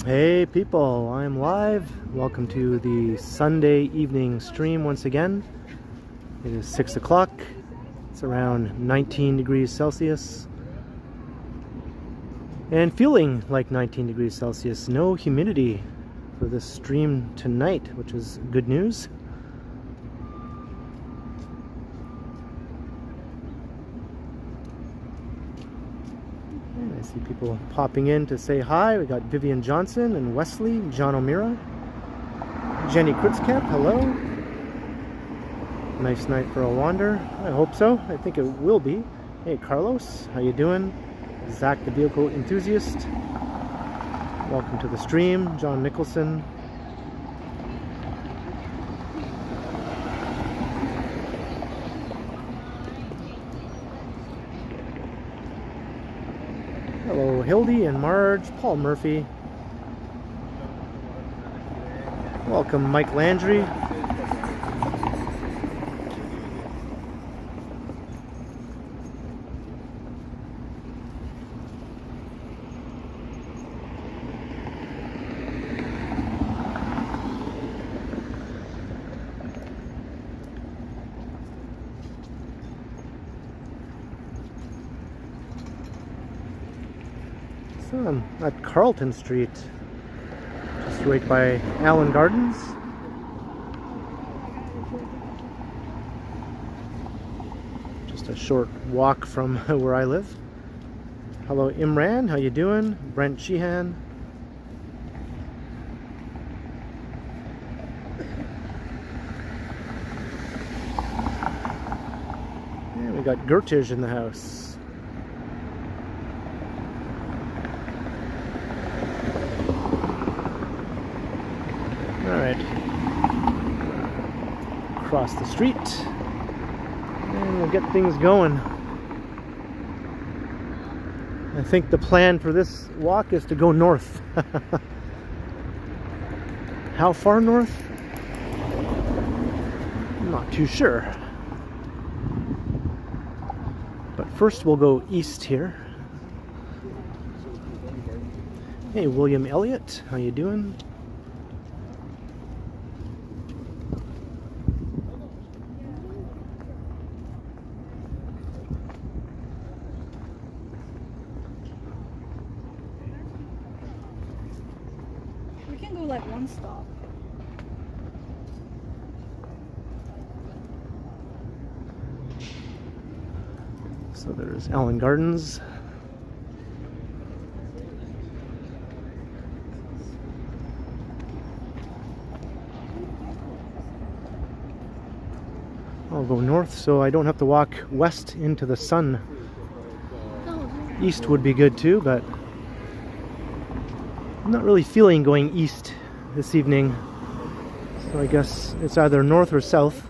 Hey people, I'm live. Welcome to the Sunday evening stream once again. It is 6 o'clock. It's around 19 degrees Celsius. And feeling like 19 degrees Celsius. No humidity for this stream tonight, which is good news. I see people popping in to say hi. We got Vivian Johnson and Wesley, John O'Meara, Jenny Kritzkamp, hello. Nice night for a wander. I hope so. I think it will be. Hey Carlos, how you doing? Zach the vehicle enthusiast. Welcome to the stream. John Nicholson. Hello, Hildy and Marge, Paul Murphy. Welcome, Mike Landry. So I'm at Carlton Street, just right by Allen Gardens. Just a short walk from where I live. Hello Imran, how you doing? Brent Sheehan. And we got Gertish in the house. Alright, across the street, and we'll get things going. I think the plan for this walk is to go north. How far north? I'm not too sure. But first we'll go east here. Hey William Elliott, how you doing? Stop. So there's Allen Gardens. I'll go north so I don't have to walk west into the sun. East would be good too, but I'm not really feeling going east this evening, so I guess it's either north or south.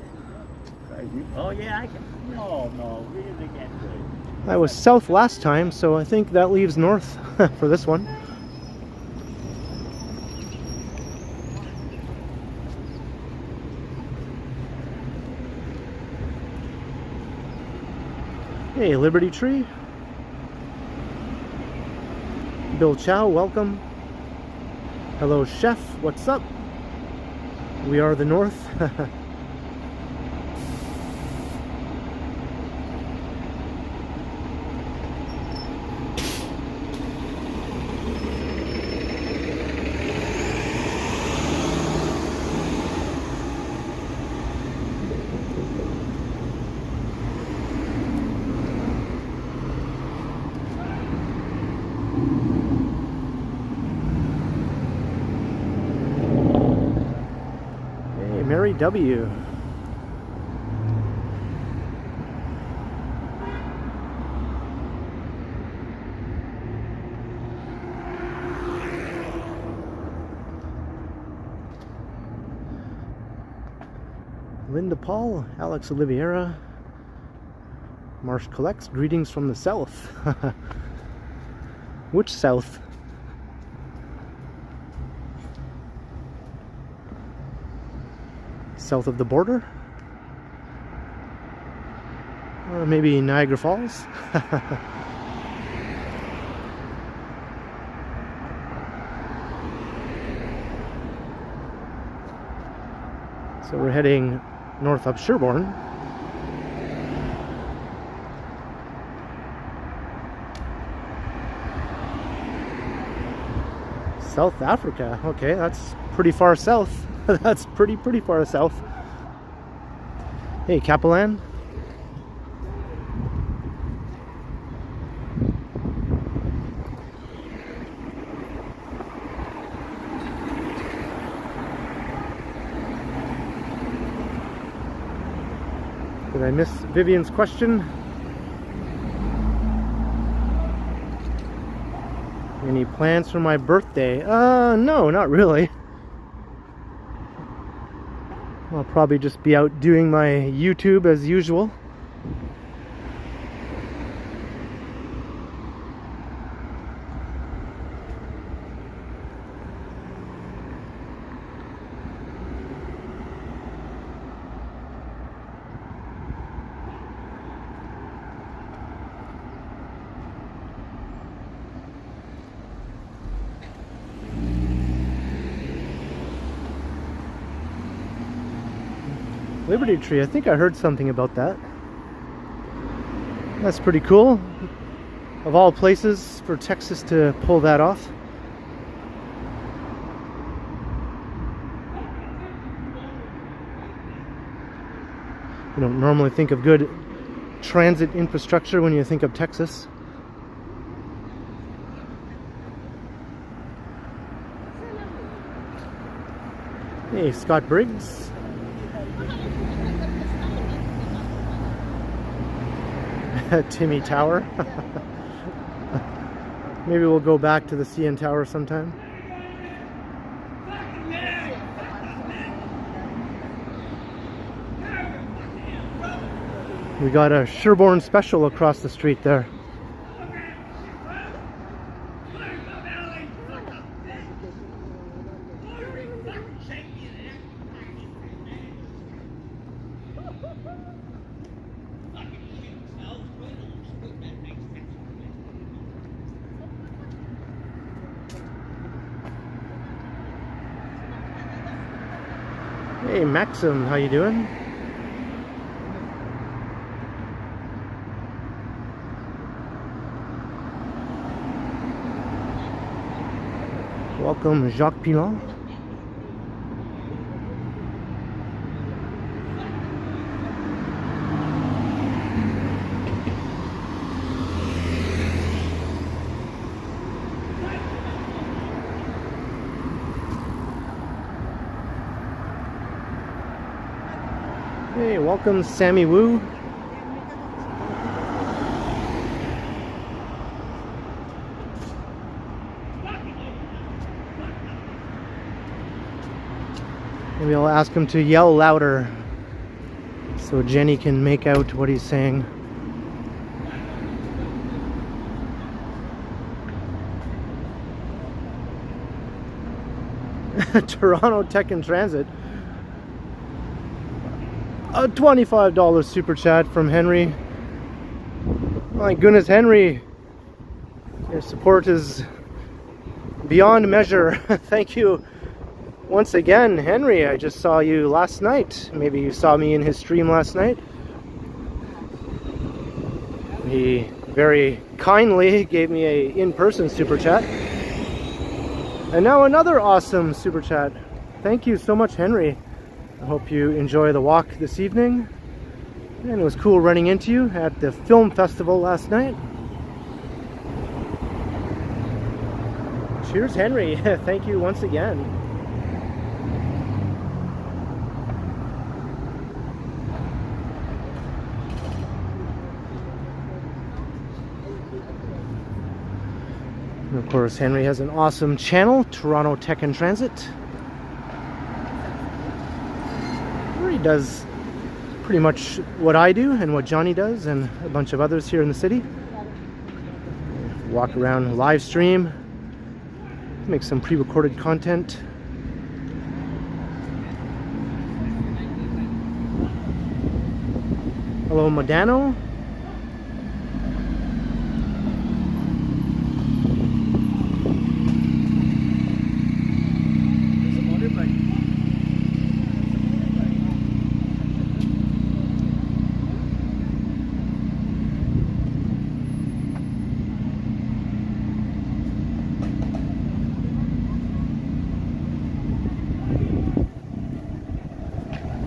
Oh yeah, I can. No, really can't do it. I was south last time, so I think that leaves north for this one. Hey, Liberty Tree. Bill Chow, welcome. Hello, Chef. What's up? We are the North. Mary W. Linda Paul, Alex Oliveira, Marsh Collects, greetings from the south. Which south? South of the border? Or maybe Niagara Falls? So we're heading north up Sherborne. South Africa. Okay, that's pretty far south. That's pretty far south. Hey, Capelan. Did I miss Vivian's question? Any plans for my birthday? No, not really. I'll probably just be out doing my YouTube as usual. Liberty Tree, I think I heard something about that. That's pretty cool. Of all places for Texas to pull that off. You don't normally think of good transit infrastructure when you think of Texas. Hey, Scott Briggs. Timmy Tower. Maybe we'll go back to the CN Tower sometime. We got a Sherborne special across the street there. Hey Maxim, how you doing? Welcome Jacques Pilon. Hey, welcome Sammy Wu. Maybe I'll ask him to yell louder so Jenny can make out what he's saying. Toronto Tech in Transit. A $25 super chat from Henry. My goodness, Henry, your support is beyond measure. Thank you once again, Henry. I just saw you last night. Maybe you saw me in his stream last night. He very kindly gave me a in-person super chat. And now another awesome super chat. Thank you so much, Henry. I hope you enjoy the walk this evening. And it was cool running into you at the film festival last night. Cheers, Henry. Thank you once again. And of course, Henry has an awesome channel, Toronto Tech in Transit. He does pretty much what I do and what Johnny does and a bunch of others here in the city. Walk around, live stream, make some pre-recorded content. Hello, Modano.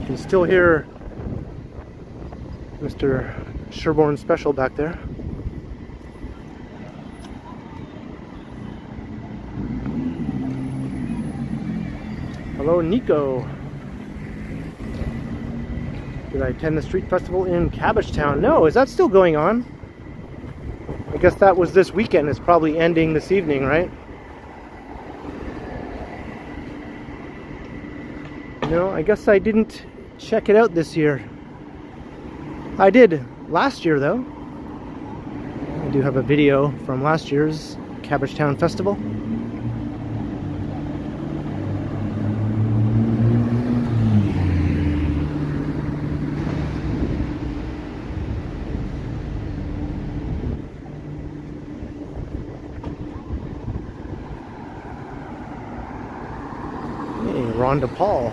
You can still hear Mr. Sherborne Special back there. Hello, Nico. Did I attend the street festival in Cabbagetown? No, is that still going on? I guess that was this weekend. It's probably ending this evening, right? No, I guess I didn't check it out this year. I did last year, though. I do have a video from last year's Cabbagetown Festival. Hey, Rhonda Paul.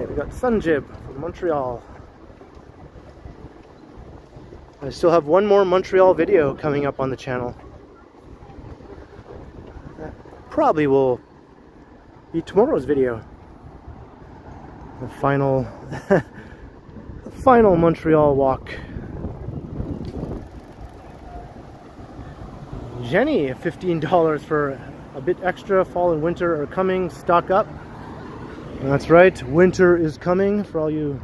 We got Sunjib from Montreal. I still have one more Montreal video coming up on the channel. That probably will be tomorrow's video. The final, the final Montreal walk. Jenny, $15 for a bit extra. Fall and winter are coming. Stock up. That's right, winter is coming for all you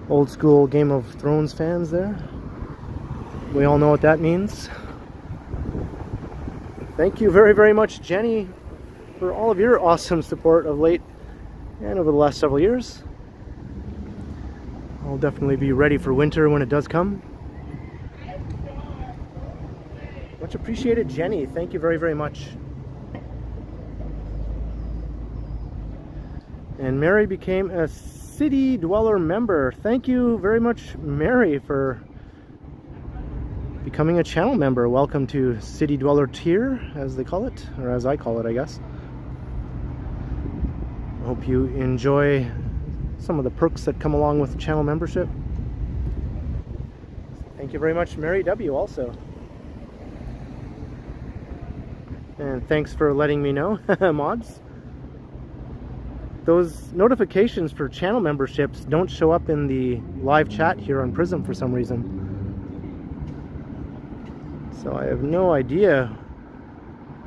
old school Game of Thrones fans there. We all know what that means. Thank you very, very much, Jenny, for all of your awesome support of late and over the last several years. I'll definitely be ready for winter when it does come. Much appreciated, Jenny. Thank you very, very much. And Mary became a City Dweller member. Thank you very much, Mary, for becoming a channel member. Welcome to City Dweller tier, as they call it, or as I call it, I guess. I hope you enjoy some of the perks that come along with channel membership. Thank you very much, Mary W. also. And thanks for letting me know, mods. Those notifications for channel memberships don't show up in the live chat here on Prism for some reason. So I have no idea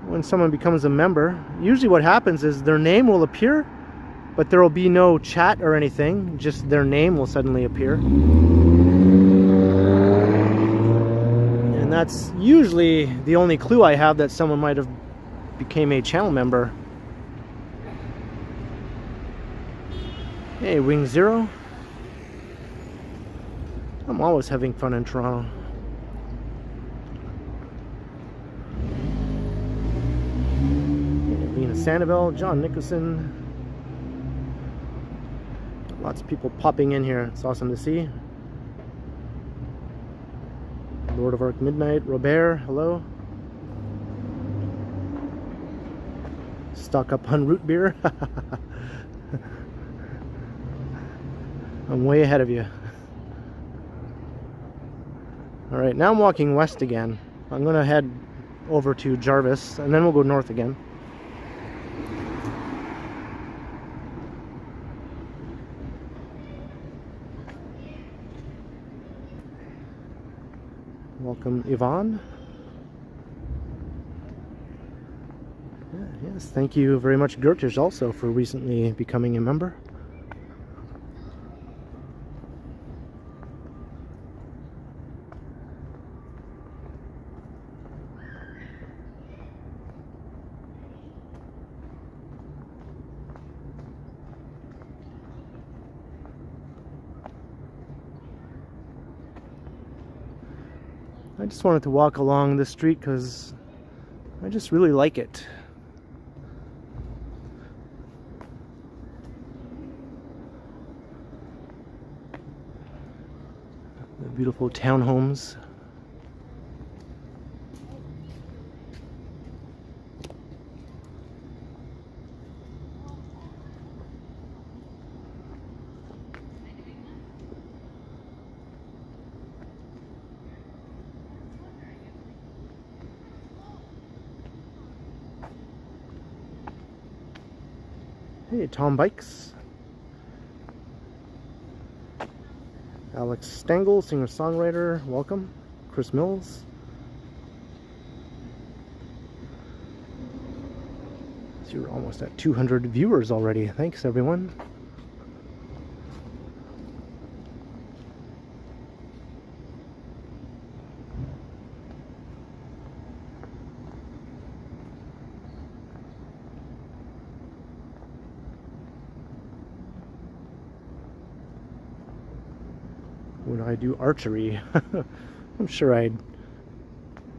when someone becomes a member. Usually what happens is their name will appear, but there will be no chat or anything. Just their name will suddenly appear. And that's usually the only clue I have that someone might have became a channel member. Hey, Wing Zero. I'm always having fun in Toronto. Lena Sandoval, John Nicholson. Lots of people popping in here. It's awesome to see. Lord of Arc Midnight, Robert, hello. Stock up on root beer. I'm way ahead of you. Alright, now I'm walking west again. I'm going to head over to Jarvis, and then we'll go north again. Welcome, Yvonne. Yes, thank you very much, Gertish, also, for recently becoming a member. I just wanted to walk along this street because I just really like it. The beautiful townhomes. Hey, Tom Bikes. Alex Stengel, singer-songwriter, welcome. Chris Mills. So you're almost at 200 viewers already. Thanks, everyone. Would I do archery? I'm sure I'd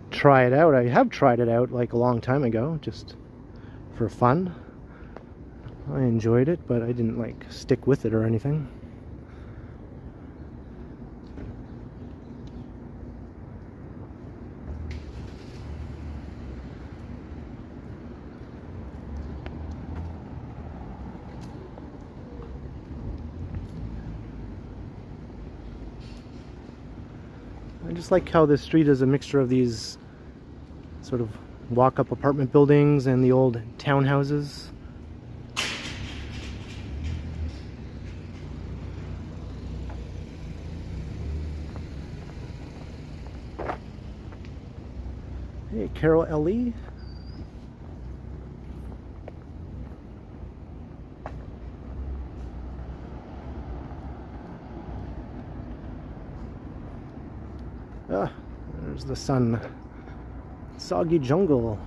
try it out. I have tried it out like a long time ago, just for fun. I enjoyed it, but I didn't like stick with it or anything. I just like how this street is a mixture of these sort of walk-up apartment buildings and the old townhouses. Hey, Carol Ellie. Ah, there's the sun. Soggy jungle.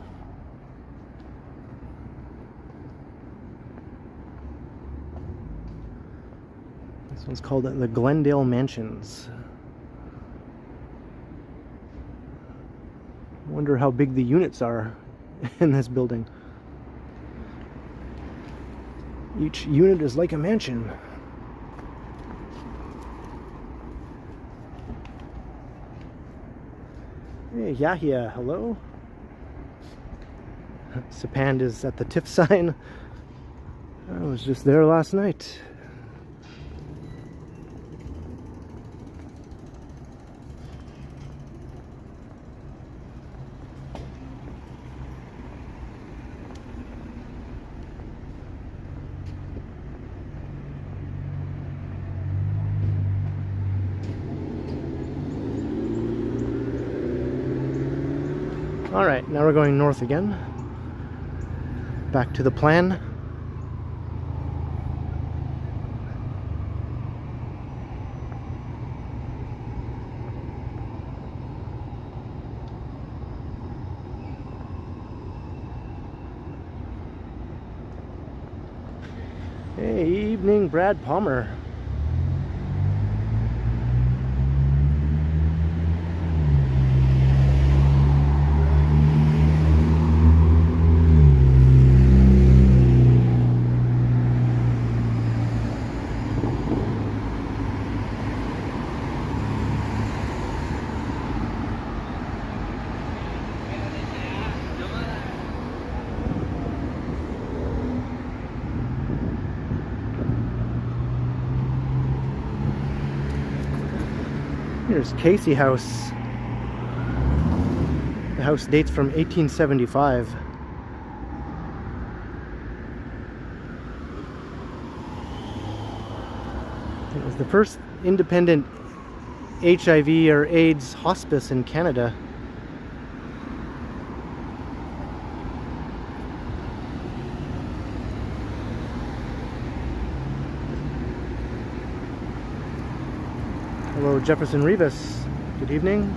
This one's called the Glendale Mansions. I wonder how big the units are in this building. Each unit is like a mansion. Hey, Yahya, hello. Sapand is at the TIFF sign. I was just there last night. Alright, now we're going north again. Back to the plan. Hey, evening, Brad Palmer. Here's Casey House. The house dates from 1875. It was the first independent HIV or AIDS hospice in Canada. Hello, Jefferson Rivas. Good evening.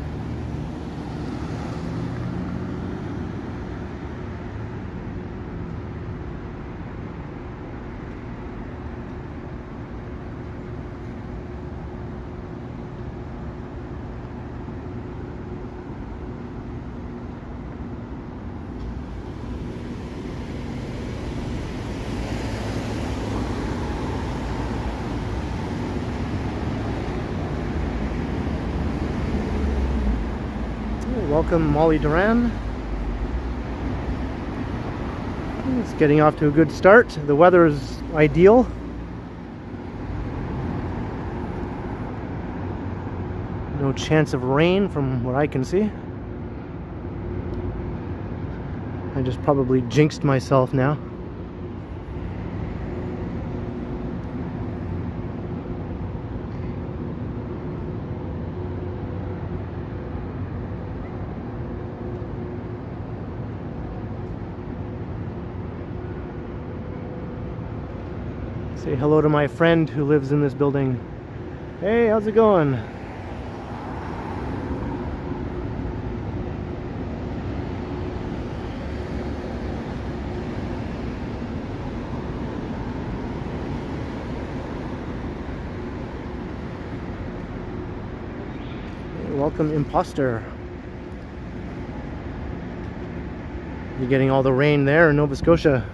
Welcome, Molly Duran. It's getting off to a good start. The weather is ideal. No chance of rain from what I can see. I just probably jinxed myself now. Say hello to my friend who lives in this building. Hey, how's it going? Welcome, imposter. You're getting all the rain there in Nova Scotia.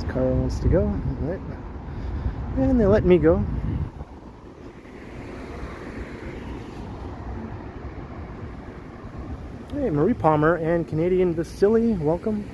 Car wants to go, right? And they let me go. Hey, Marie Palmer and Canadian Vasily, welcome.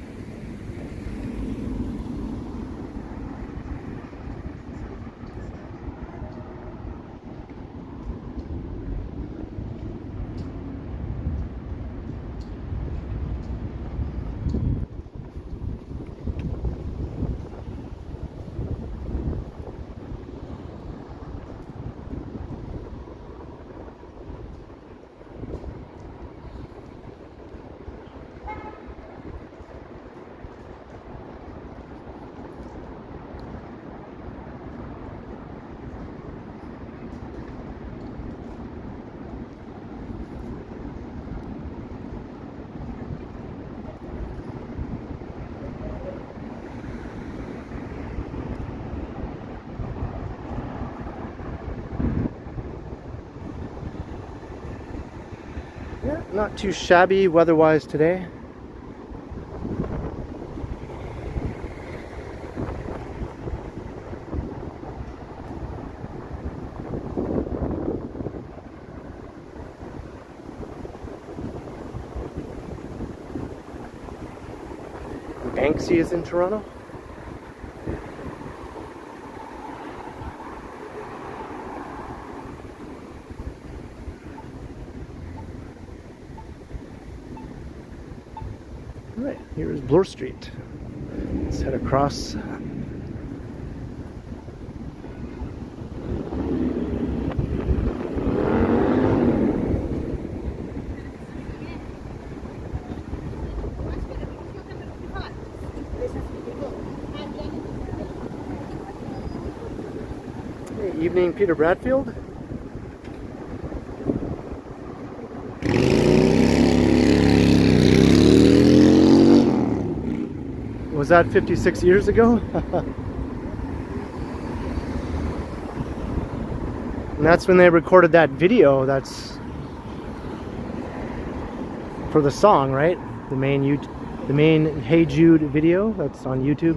Yeah, not too shabby weather-wise today. Banksy is in Toronto. Alright, here is Bloor Street. Let's head across. Hey, evening, Peter Bradfield. Was that 56 years ago? And that's when they recorded that video that's for the song, right? The main Hey Jude video that's on YouTube.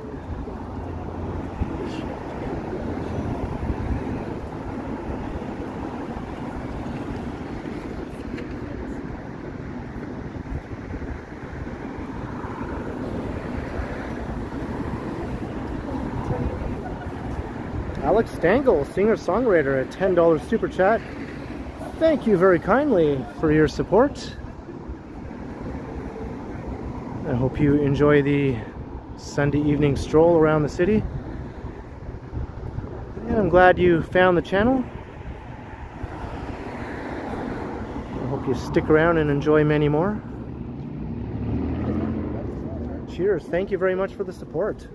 Alex Stangl, singer-songwriter, a $10 super chat. Thank you very kindly for your support. I hope you enjoy the Sunday evening stroll around the city. And I'm glad you found the channel. I hope you stick around and enjoy many more. Cheers. Thank you very much for the support.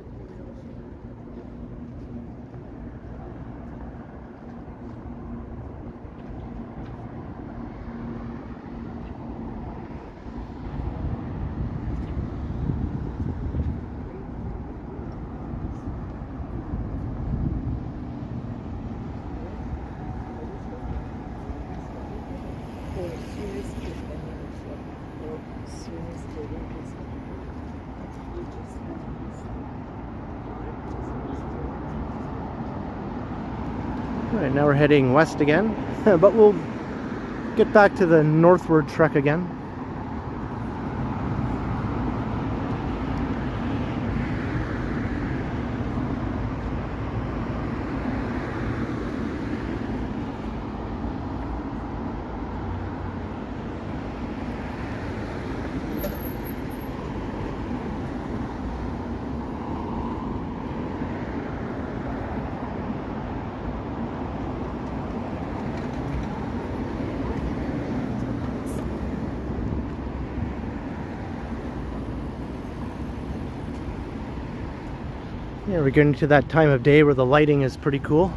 Alright, now we're heading west again, but we'll get back to the northward trek again. Yeah, we're getting to that time of day where the lighting is pretty cool.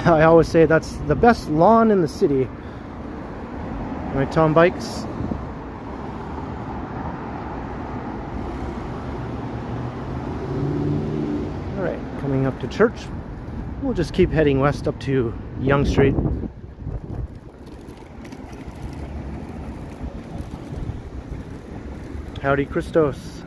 I always say that's the best lawn in the city. My Tom bikes. Alright, coming up to church. We'll just keep heading west up to Yonge Street. Howdy Christos.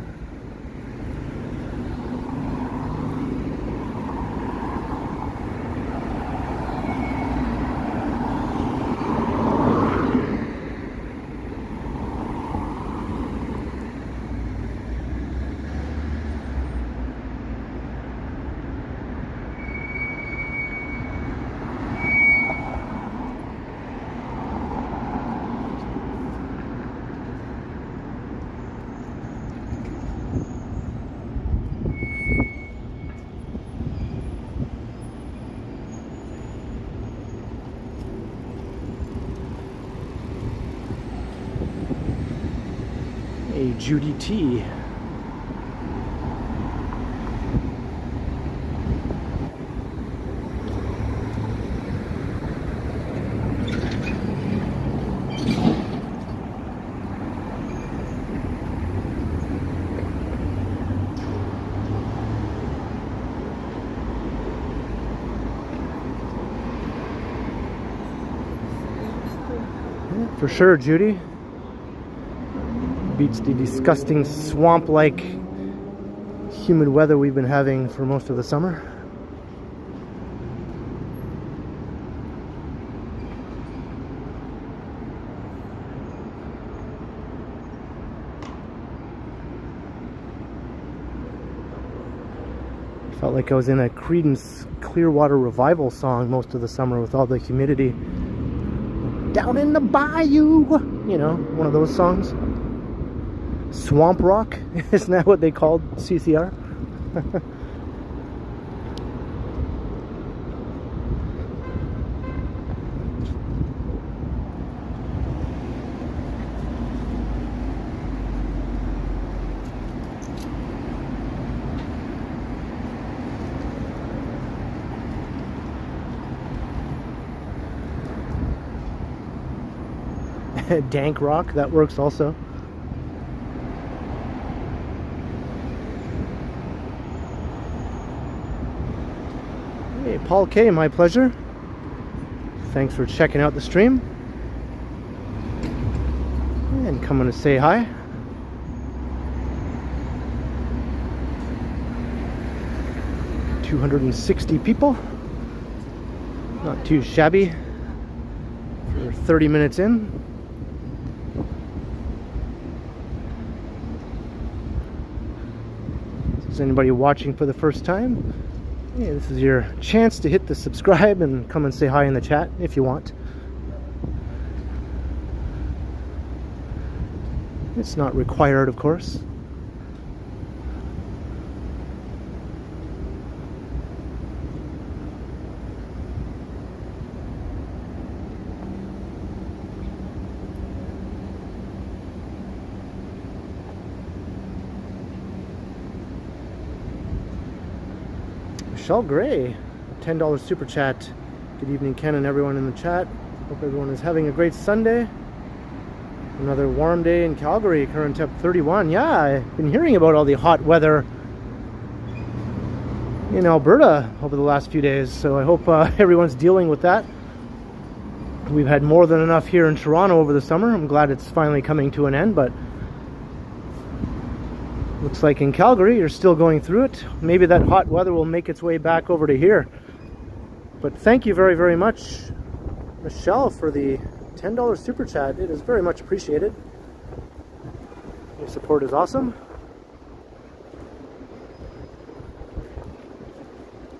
A Judy T. Yeah, for sure, Judy. Beats the disgusting swamp-like humid weather we've been having for most of the summer. Felt like I was in a Creedence Clearwater Revival song most of the summer with all the humidity. Down in the bayou! You know, one of those songs. Swamp rock, isn't that what they called CCR? Dank rock, that works also. Hey, Paul K, my pleasure. Thanks for checking out the stream and coming to say hi. $260 people. Not too shabby for 30 minutes in. Is anybody watching for the first time? Yeah, this is your chance to hit the subscribe and come and say hi in the chat if you want. It's not required, of course. Michelle Gray, $10 super chat. Good evening, Ken and everyone in the chat. Hope everyone is having a great Sunday. Another warm day in Calgary, current temp 31. Yeah, I've been hearing about all the hot weather in Alberta over the last few days, so I hope everyone's dealing with that. We've had more than enough here in Toronto over the summer. I'm glad it's finally coming to an end, but looks like in Calgary you're still going through it. Maybe that hot weather will make its way back over to here. But thank you very, very much, Michelle, for the $10 super chat. It is very much appreciated. Your support is awesome.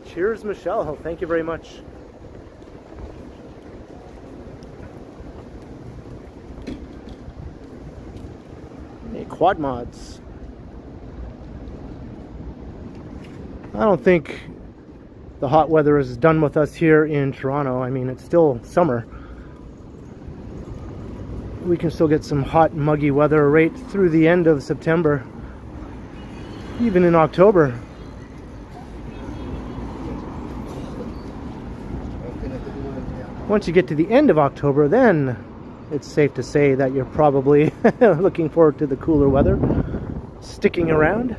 Cheers, Michelle. Thank you very much. Hey, quad mods. I don't think the hot weather is done with us here in Toronto. I mean, it's still summer. We can still get some hot, muggy weather right through the end of September, even in October. Once you get to the end of October, then it's safe to say that you're probably looking forward to the cooler weather sticking around.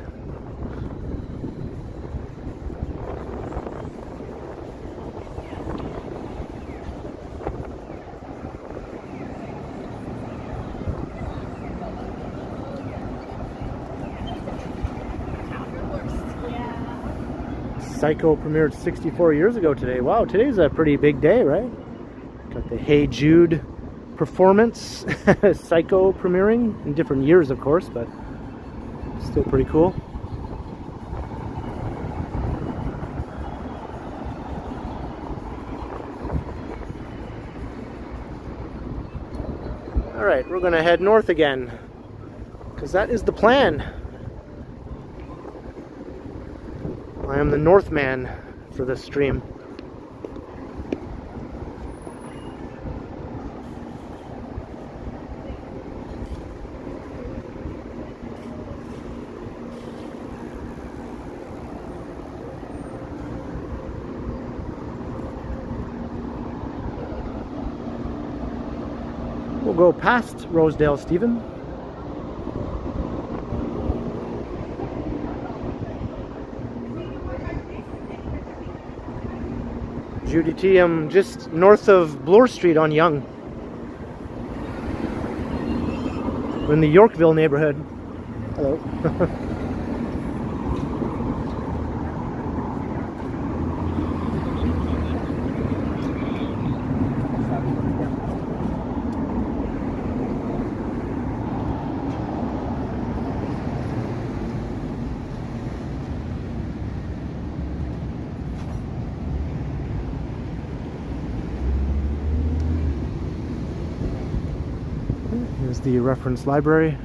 Psycho premiered 64 years ago today. Wow, today's a pretty big day, right? Got the Hey Jude performance. Psycho premiering in different years, of course, but still pretty cool. Alright, we're gonna head north again, because that is the plan. I am the Northman for this stream. We'll go past Rosedale, Stephen. Judy T, I'm just north of Bloor Street on Yonge. We're in the Yorkville neighborhood. Hello. Here's the reference library.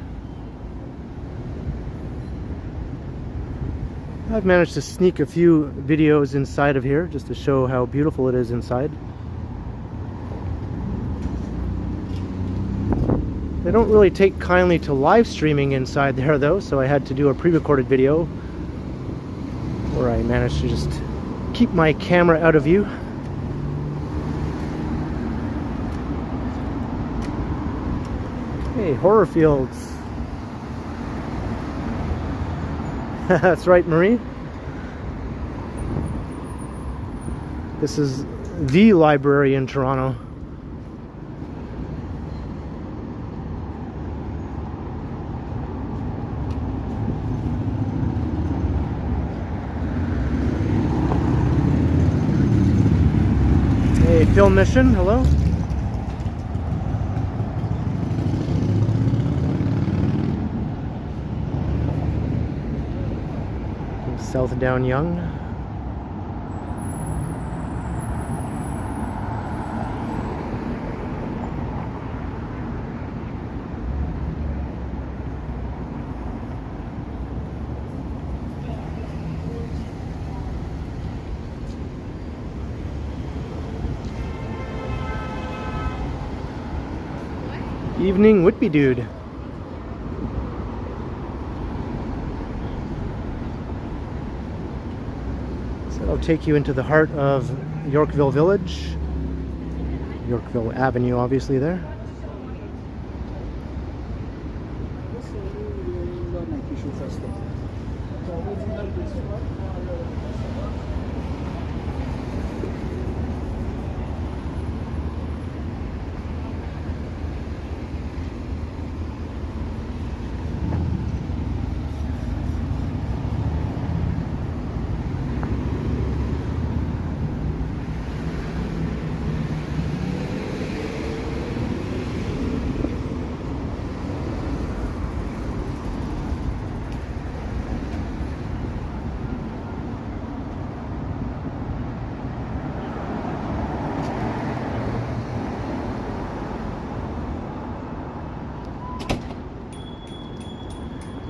I've managed to sneak a few videos inside of here just to show how beautiful it is inside. They don't really take kindly to live streaming inside there though, so I had to do a pre-recorded video where I managed to just keep my camera out of view. Hey, Horror Fields. That's right, Marie. This is the library in Toronto. Hey, Film Mission, hello. South down Yonge. Evening Whitby Dude. take you into the heart of Yorkville Village. Yorkville Avenue, obviously, there.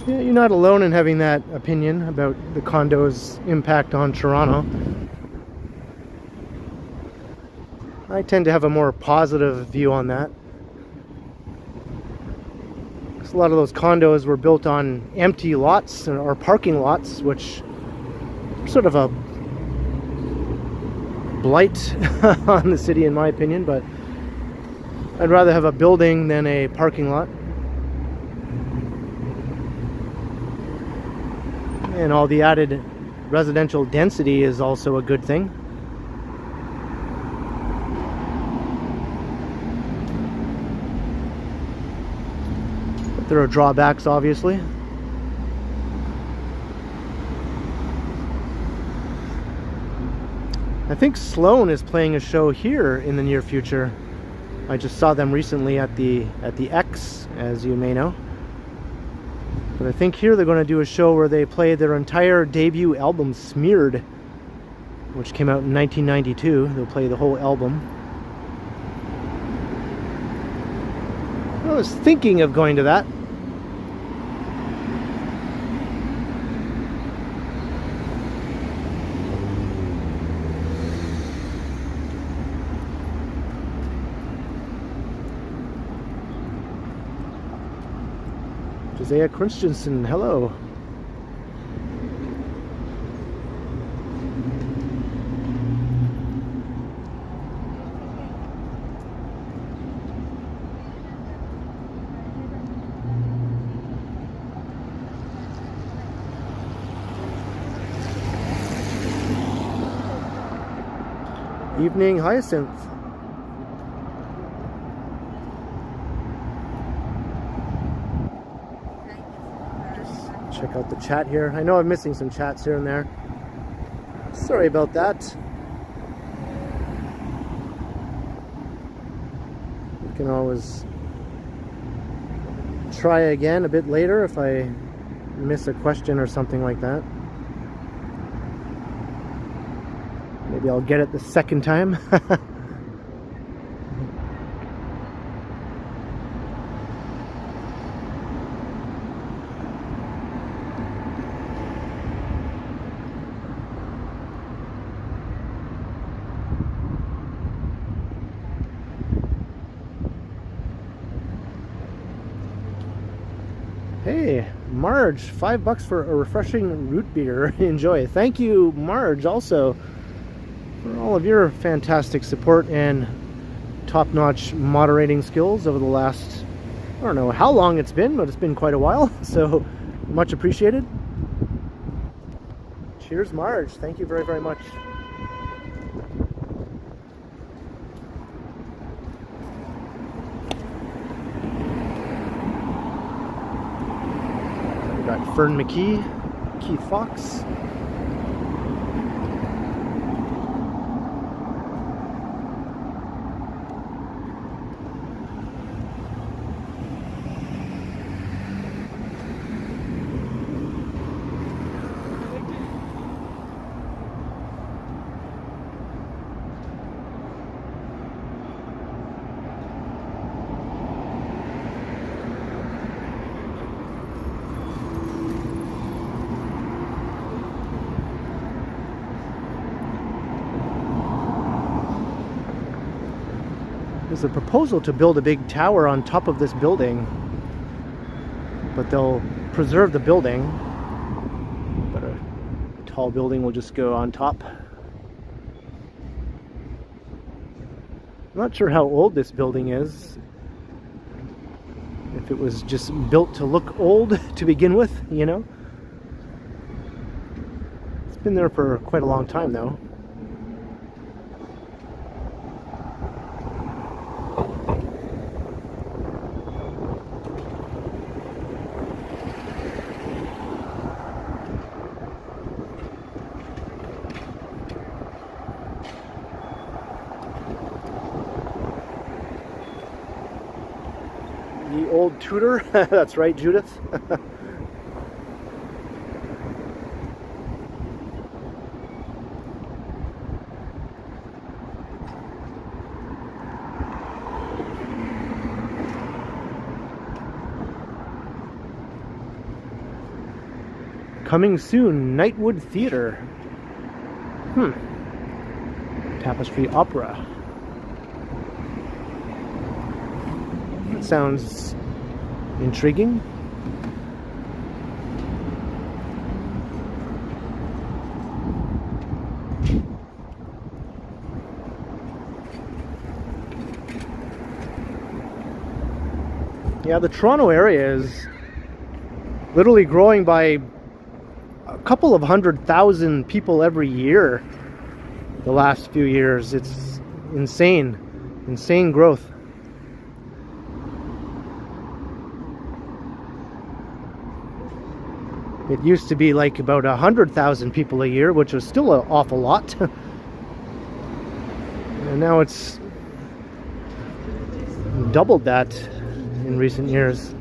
Yeah, you're not alone in having that opinion about the condo's impact on Toronto. I tend to have a more positive view on that. Because a lot of those condos were built on empty lots or parking lots, which are sort of a blight on the city, in my opinion. But I'd rather have a building than a parking lot. And all the added residential density is also a good thing. But there are drawbacks, obviously. I think Sloan is playing a show here in the near future. I just saw them recently at the X, as you may know. But I think here they're going to do a show where they play their entire debut album, Smeared, which came out in 1992. They'll play the whole album. I was thinking of going to that. Isaiah Christensen, hello. Evening, Hyacinth. Check out the chat here. I know I'm missing some chats here and there. Sorry about that. You can always try again a bit later if I miss a question or something like that. Maybe I'll get it the second time. Hey, Marge, $5 for a refreshing root beer. Enjoy. Thank you, Marge, also for all of your fantastic support and top-notch moderating skills over the last, I don't know how long it's been, but it's been quite a while, so much appreciated. Cheers, Marge. Thank you very, very much. We got Fern McKee, Keith Fox. There's a proposal to build a big tower on top of this building, but they'll preserve the building, but a tall building will just go on top. I'm not sure how old this building is. If it was just built to look old to begin with, you know. It's been there for quite a long time though. The old Tudor, that's right, Judith. Coming soon, Nightwood Theater. Tapestry Opera. That sounds intriguing. Yeah, the Toronto area is literally growing by a couple of 100,000 people every year the last few years. It's insane growth. It used to be like about 100,000 people a year, which was still an awful lot. And now it's doubled that in recent years.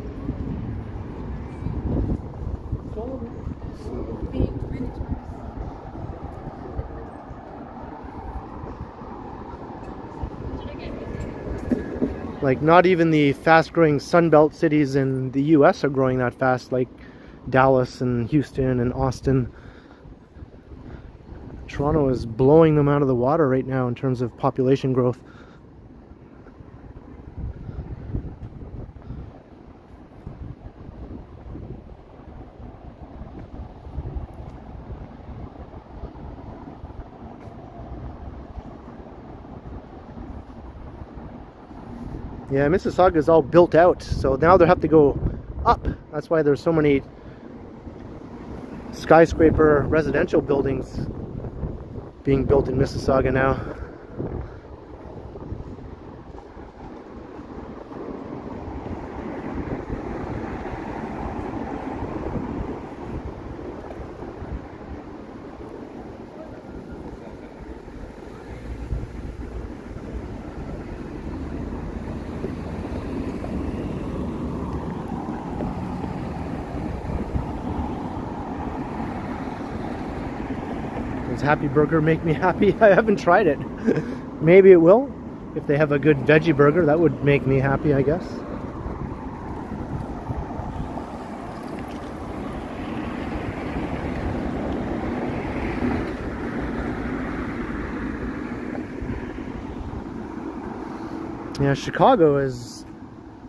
Like, not even the fast-growing Sunbelt cities in the US are growing that fast, like Dallas and Houston and Austin. Toronto is blowing them out of the water right now in terms of population growth. Yeah, Mississauga is all built out, so now they have to go up. That's why there's so many skyscraper residential buildings being built in Mississauga now. Does Happy Burger make me happy? I haven't tried it. Maybe it will. If they have a good veggie burger, that would make me happy, I guess. Yeah, Chicago is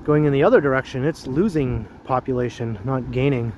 going in the other direction. It's losing population, not gaining.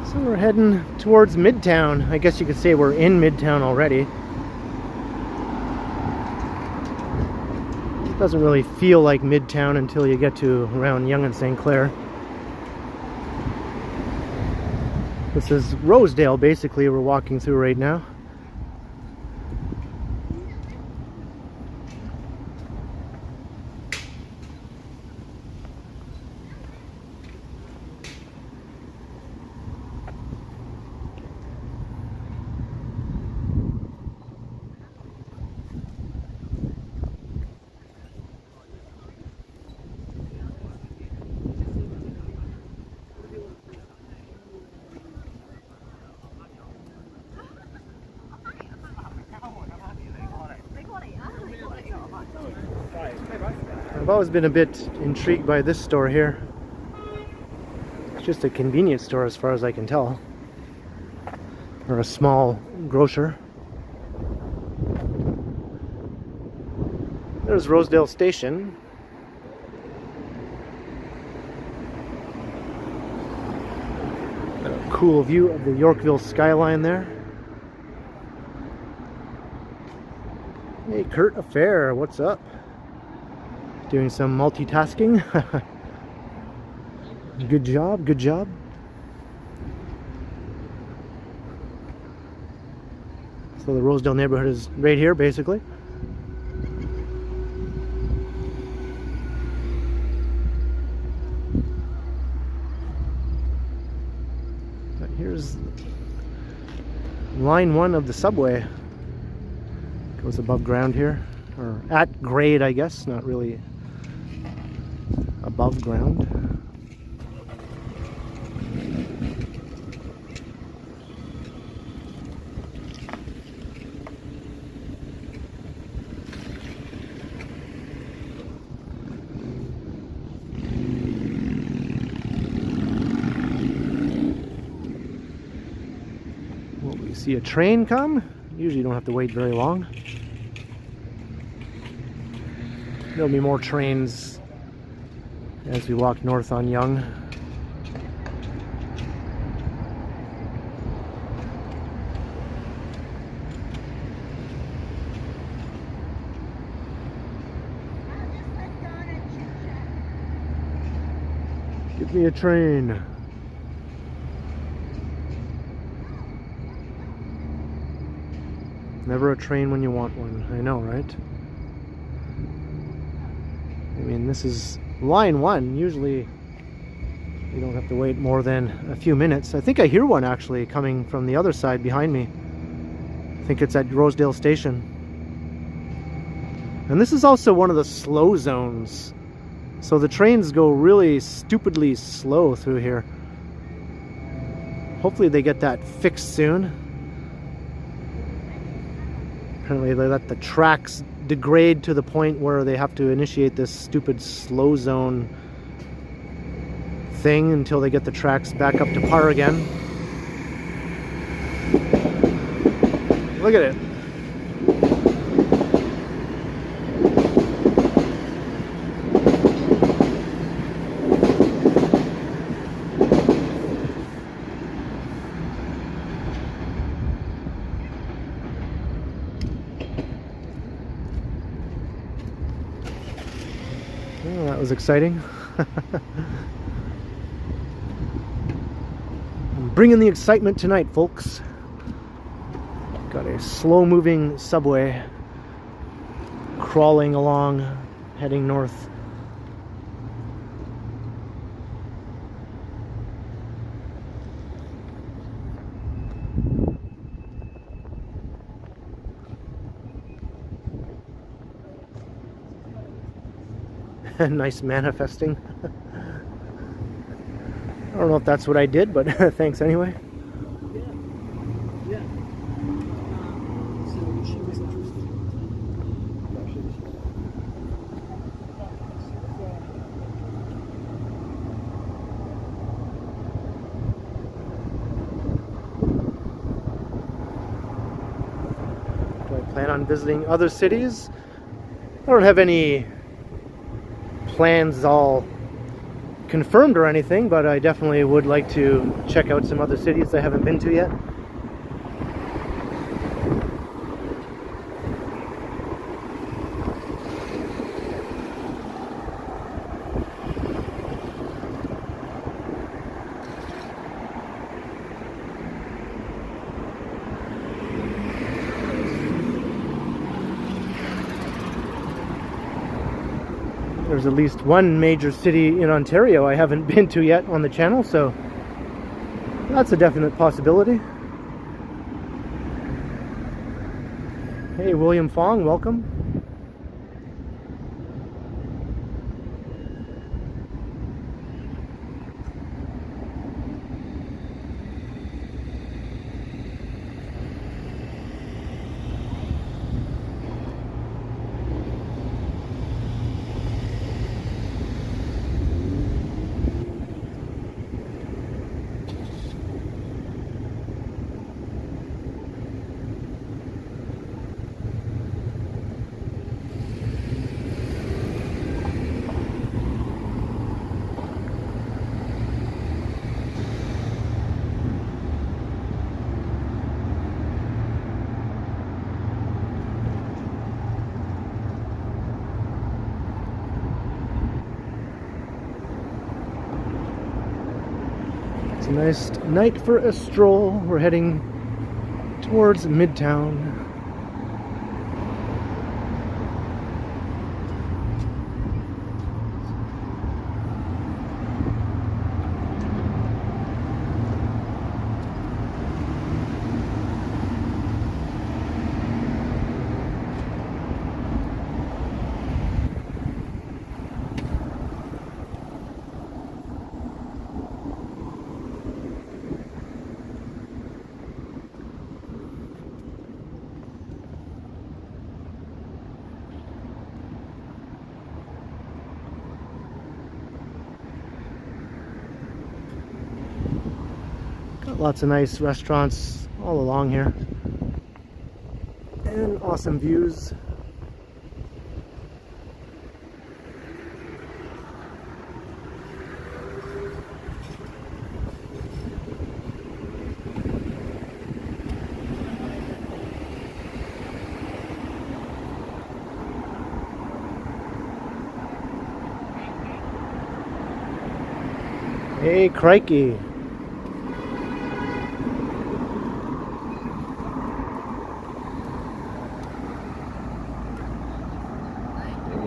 So we're heading towards Midtown. I guess you could say we're in Midtown already. It doesn't really feel like Midtown until you get to around Yonge and St. Clair. This is Rosedale, basically, we're walking through right now. I've always been a bit intrigued by this store here. It's just a convenience store as far as I can tell. Or a small grocer. There's Rosedale Station. Got a cool view of the Yorkville skyline there. Hey Kurt Affair, what's up? Doing some multitasking. Good job, good job. So the Rosedale neighborhood is right here, basically. But here's line 1 of the subway. Goes above ground here, or at grade, I guess, not really above ground. Well, we see a train come. Usually you don't have to wait very long. There'll be more trains as we walk north on Yonge. Give me a train. Never a train when you want one. I know, right? I mean, this is line 1. Usually you don't have to wait more than a few minutes. I think I hear one actually coming from the other side behind me. I think it's at Rosedale Station. And this is also one of the slow zones. So the trains go really stupidly slow through here. Hopefully they get that fixed soon. Apparently they let the tracks degrade to the point where they have to initiate this stupid slow zone thing until they get the tracks back up to par again. Look at it. Oh, that was exciting. I'm bringing the excitement tonight, folks. Got a slow-moving subway crawling along, heading north. Nice manifesting. I don't know if that's what I did, but thanks anyway. Yeah. So she was interested. Do I plan on visiting other cities? I don't have any plans all confirmed or anything, but I definitely would like to check out some other cities I haven't been to yet. There's at least one major city in Ontario I haven't been to yet on the channel, so that's a definite possibility. Hey, William Fong, welcome. Nice night for a stroll. We're heading towards Midtown. Lots of nice restaurants all along here and awesome views. Hey, crikey.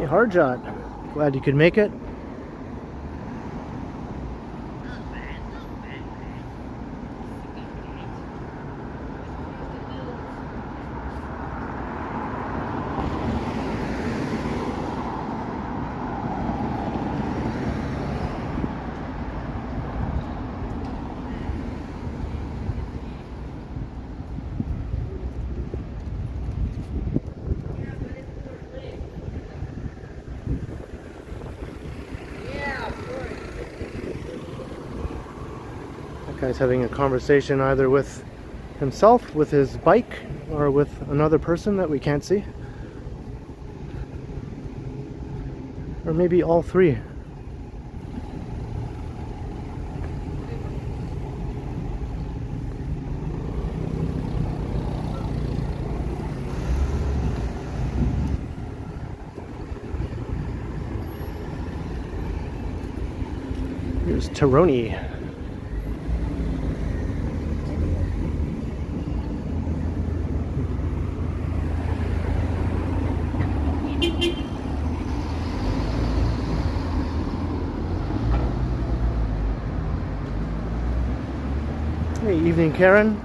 Hard shot. Glad you could make it. Guy's having a conversation either with himself, with his bike, or with another person that we can't see. Or maybe all three. Here's Taroni. Hey, evening, Karen.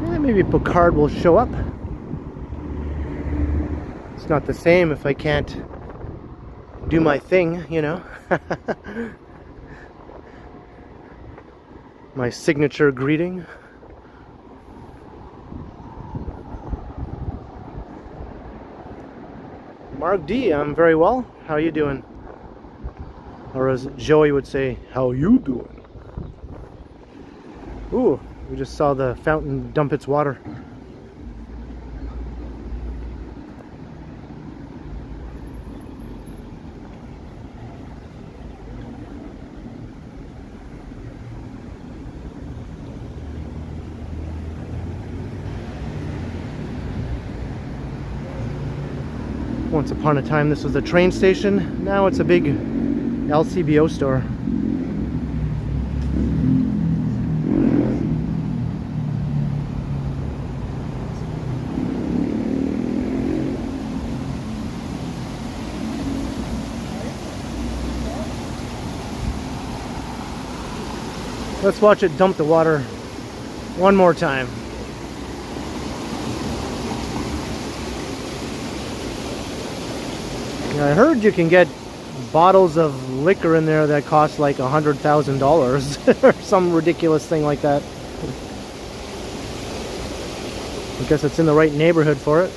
Yeah, maybe Picard will show up. It's not the same if I can't do my thing, you know. My signature greeting. Mark D, I'm very well. How are you doing? Or as Joey would say, how you doing? Ooh, we just saw the fountain dump its water. Once upon a time this was a train station, now it's a big LCBO store. Let's watch it dump the water one more time. I heard you can get bottles of liquor in there that cost like $100,000 or some ridiculous thing like that. I guess it's in the right neighborhood for it.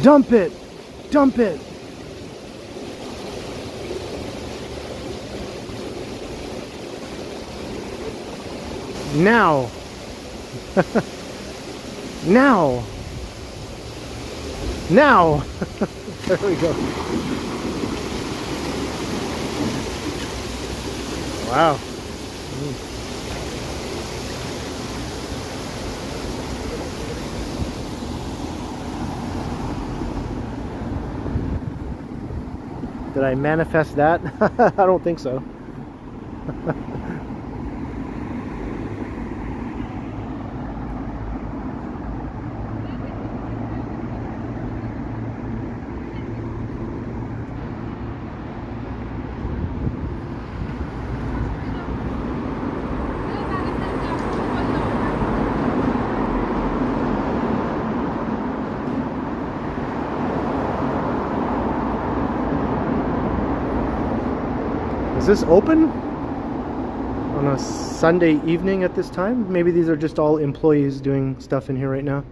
Dump it! Dump it! Now! Now! Now! There we go. Wow. Did I manifest that? I don't think so. Is this open on a Sunday evening at this time? Maybe these are just all employees doing stuff in here right now.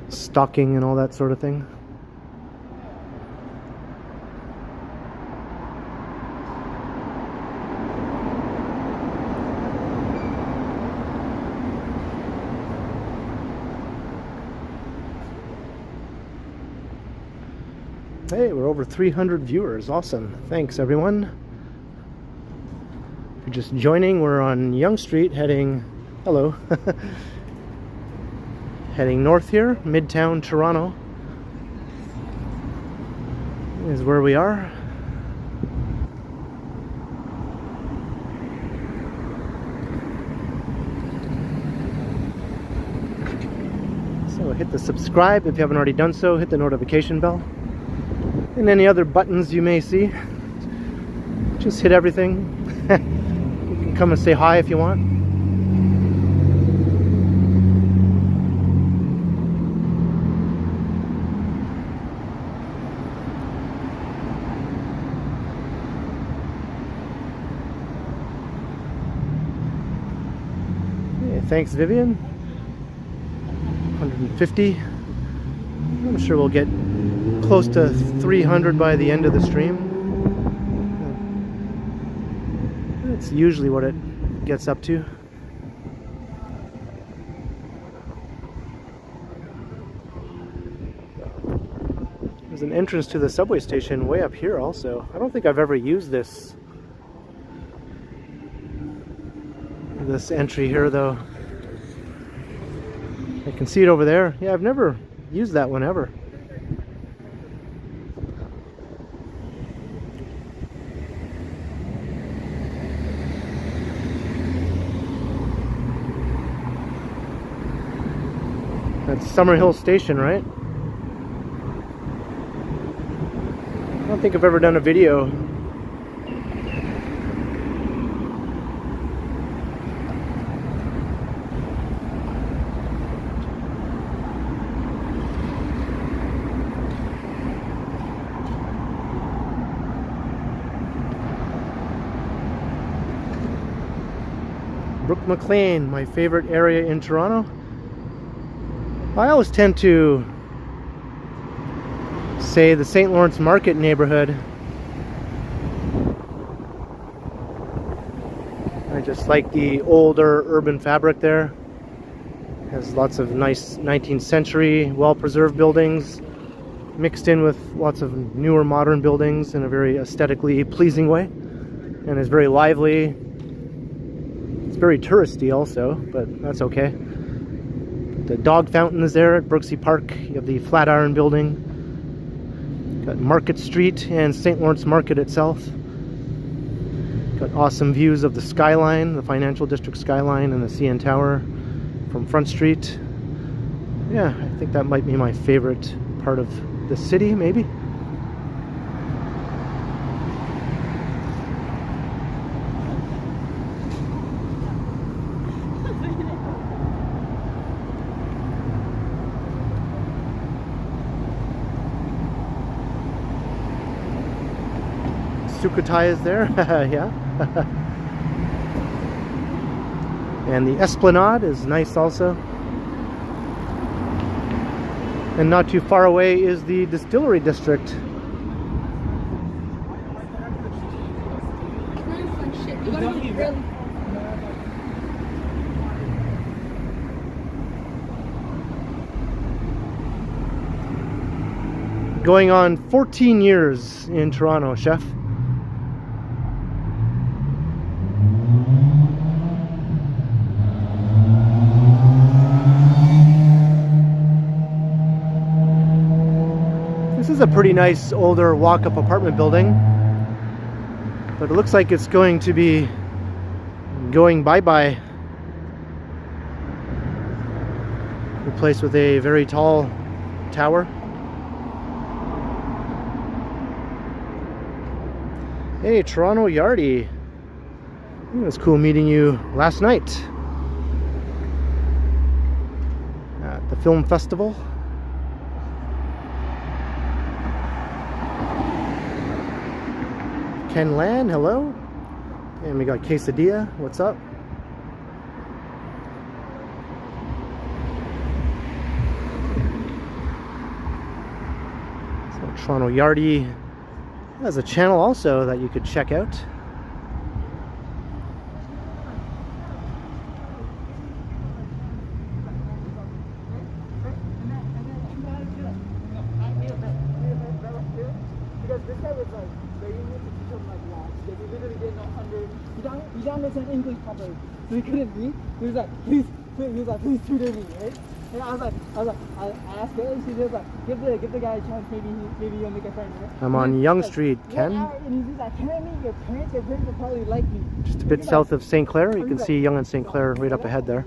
Stocking and all that sort of thing. Hey, we're over 300 viewers. Awesome. Thanks, everyone. If you're just joining, we're on Yonge Street heading... Hello. Heading north here, Midtown, Toronto. Is where we are. So hit the subscribe if you haven't already done so. Hit the notification bell. And any other buttons you may see, just hit everything. You can come and say hi if you want. Okay, thanks, Vivian. 150. I'm sure we'll get close to 300 by the end of the stream. That's usually what it gets up to. There's an entrance to the subway station way up here also. I don't think I've ever used this entry here though. I can see it over there. Yeah, I've never used that one ever. That's Summerhill Station, right? I don't think I've ever done a video. Brook McLean, my favorite area in Toronto. I always tend to say the St. Lawrence Market neighborhood. I just like the older urban fabric there. Has lots of nice 19th century, well-preserved buildings mixed in with lots of newer modern buildings in a very aesthetically pleasing way. And is very lively. It's very touristy also, but that's okay. The dog fountain is there at Brooksea Park. You have the Flatiron building. Got Market Street and St. Lawrence Market itself. Got awesome views of the Skyline, the financial district Skyline, and the CN Tower from Front Street. Yeah, I think that might be my favorite part of the city, maybe. Sukhothai is there, yeah. And the Esplanade is nice also. And not too far away is the Distillery District. Going on 14 years in Toronto, chef. This is a pretty nice older walk-up apartment building, but it looks like it's going to be going bye-bye. Replaced with a very tall tower. Hey, Toronto Yardie. It was cool meeting you last night at the film festival. Ken Land, hello. And we got Quesadilla, what's up? So Toronto Yardie has a channel also that you could check out. He don't understand English properly, so he couldn't read. He was like, please tutor me, right? And I asked her, and she was like, give the guy a chance, maybe you'll make a friend, right? I'm on Yonge Street, Ken. And he's like, can I meet your parents? Your parents will probably like me. Just a bit south of St. Clair. You can see Yonge and St. Clair right up ahead there.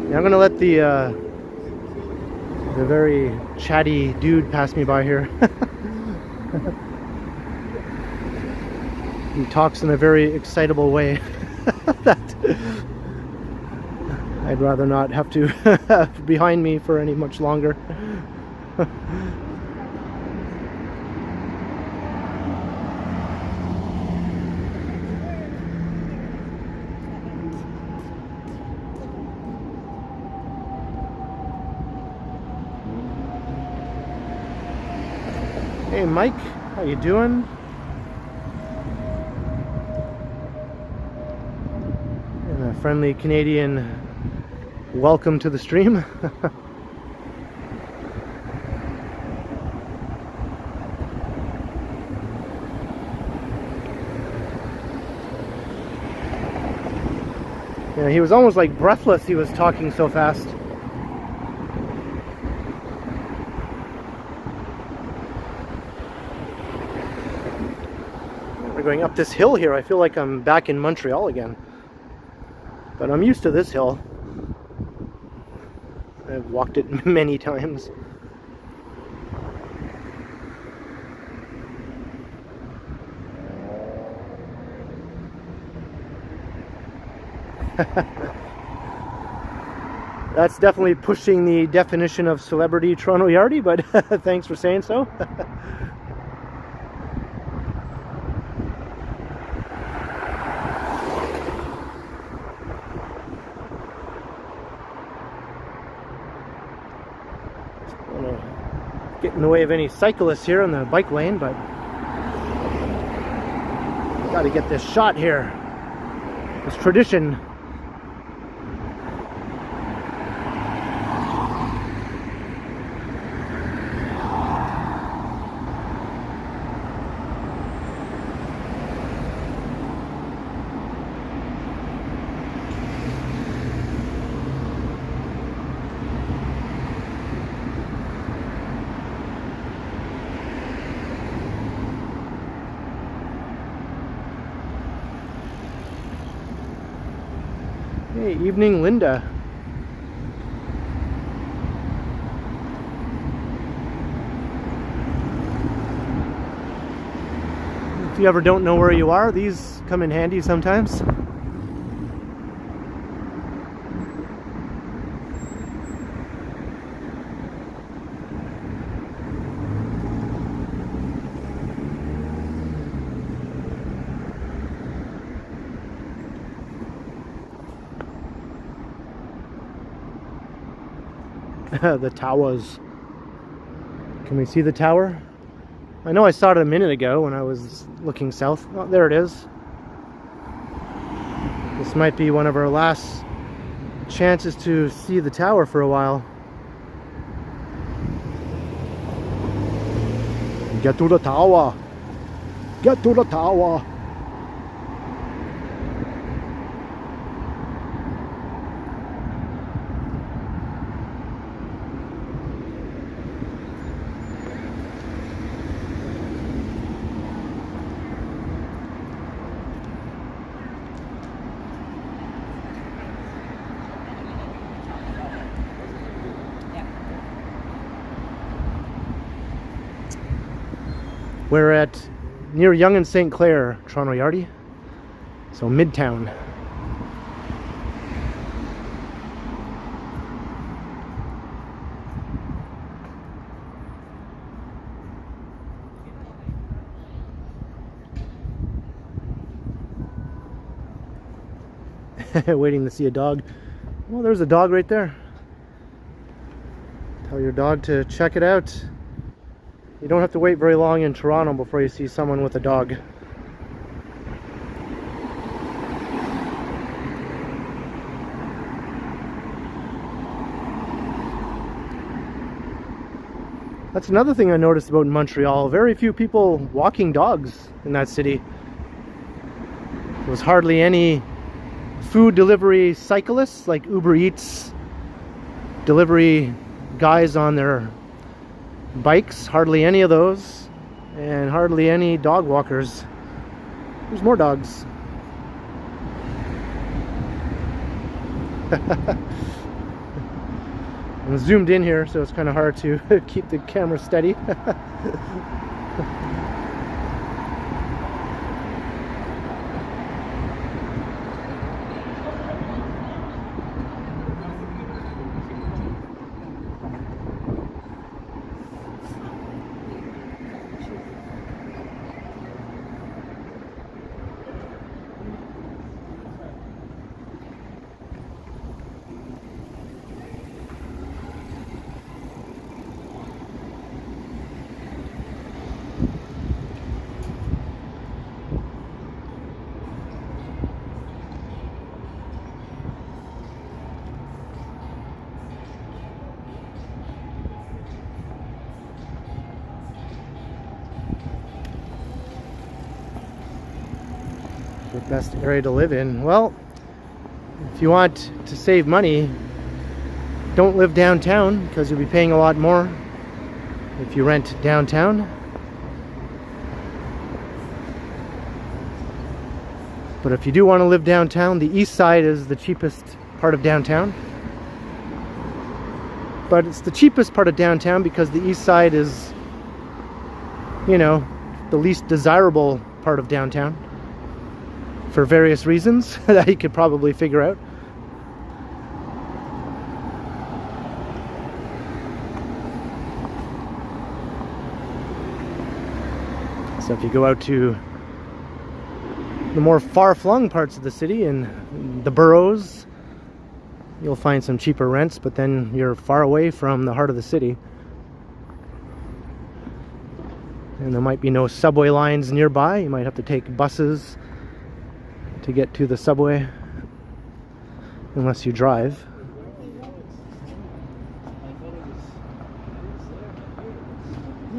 Yeah, I'm gonna let the very chatty dude pass me by here. He talks in a very excitable way that I'd rather not have to have behind me for any much longer. Hey Mike, how you doing? And a friendly Canadian welcome to the stream. Yeah, he was almost like breathless, he was talking so fast. Going up this hill here, I feel like I'm back in Montreal again, but I'm used to this hill. I've walked it many times. That's definitely pushing the definition of celebrity Toronto Yardie, but thanks for saying so. Get in the way of any cyclists here on the bike lane, but got to get this shot here. It's tradition. Hey, evening, Linda. If you ever don't know where you are, these come in handy sometimes. The towers. Can we see the tower? I know I saw it a minute ago when I was looking south. Oh, there it is. This might be one of our last chances to see the tower for a while. Get to the tower. Get to the tower. We're at near Yonge and St. Clair, Toronto Yardie, so Midtown. Waiting to see a dog. Well, there's a dog right there. Tell your dog to check it out. You don't have to wait very long in Toronto before you see someone with a dog. That's another thing I noticed about Montreal. Very few people walking dogs in that city. There was hardly any food delivery cyclists like Uber Eats delivery guys on their bikes, hardly any of those, and hardly any dog walkers. There's more dogs. I'm zoomed in here, so it's kind of hard to keep the camera steady. The best area to live in. Well, if you want to save money, don't live downtown because you'll be paying a lot more if you rent downtown. But if you do want to live downtown, the east side is the cheapest part of downtown. But it's the cheapest part of downtown because the east side is, you know, the least desirable part of downtown. For various reasons that you could probably figure out. So if you go out to the more far-flung parts of the city and the boroughs, you'll find some cheaper rents, but then you're far away from the heart of the city. And there might be no subway lines nearby. You might have to take buses to get to the subway, unless you drive.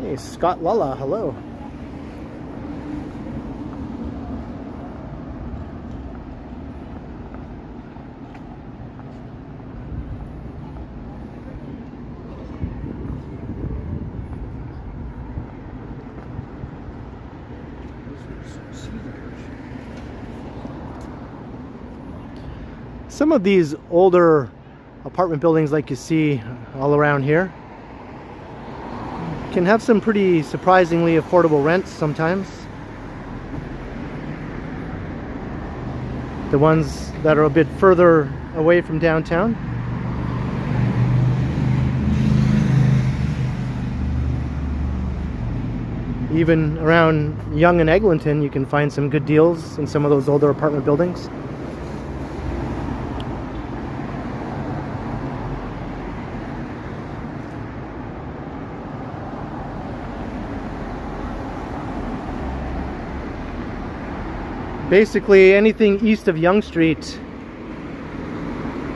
Hey, Scott Lulla, hello. Some of these older apartment buildings like you see all around here can have some pretty surprisingly affordable rents sometimes. The ones that are a bit further away from downtown. Even around Yonge and Eglinton you can find some good deals in some of those older apartment buildings. Basically anything east of Yonge Street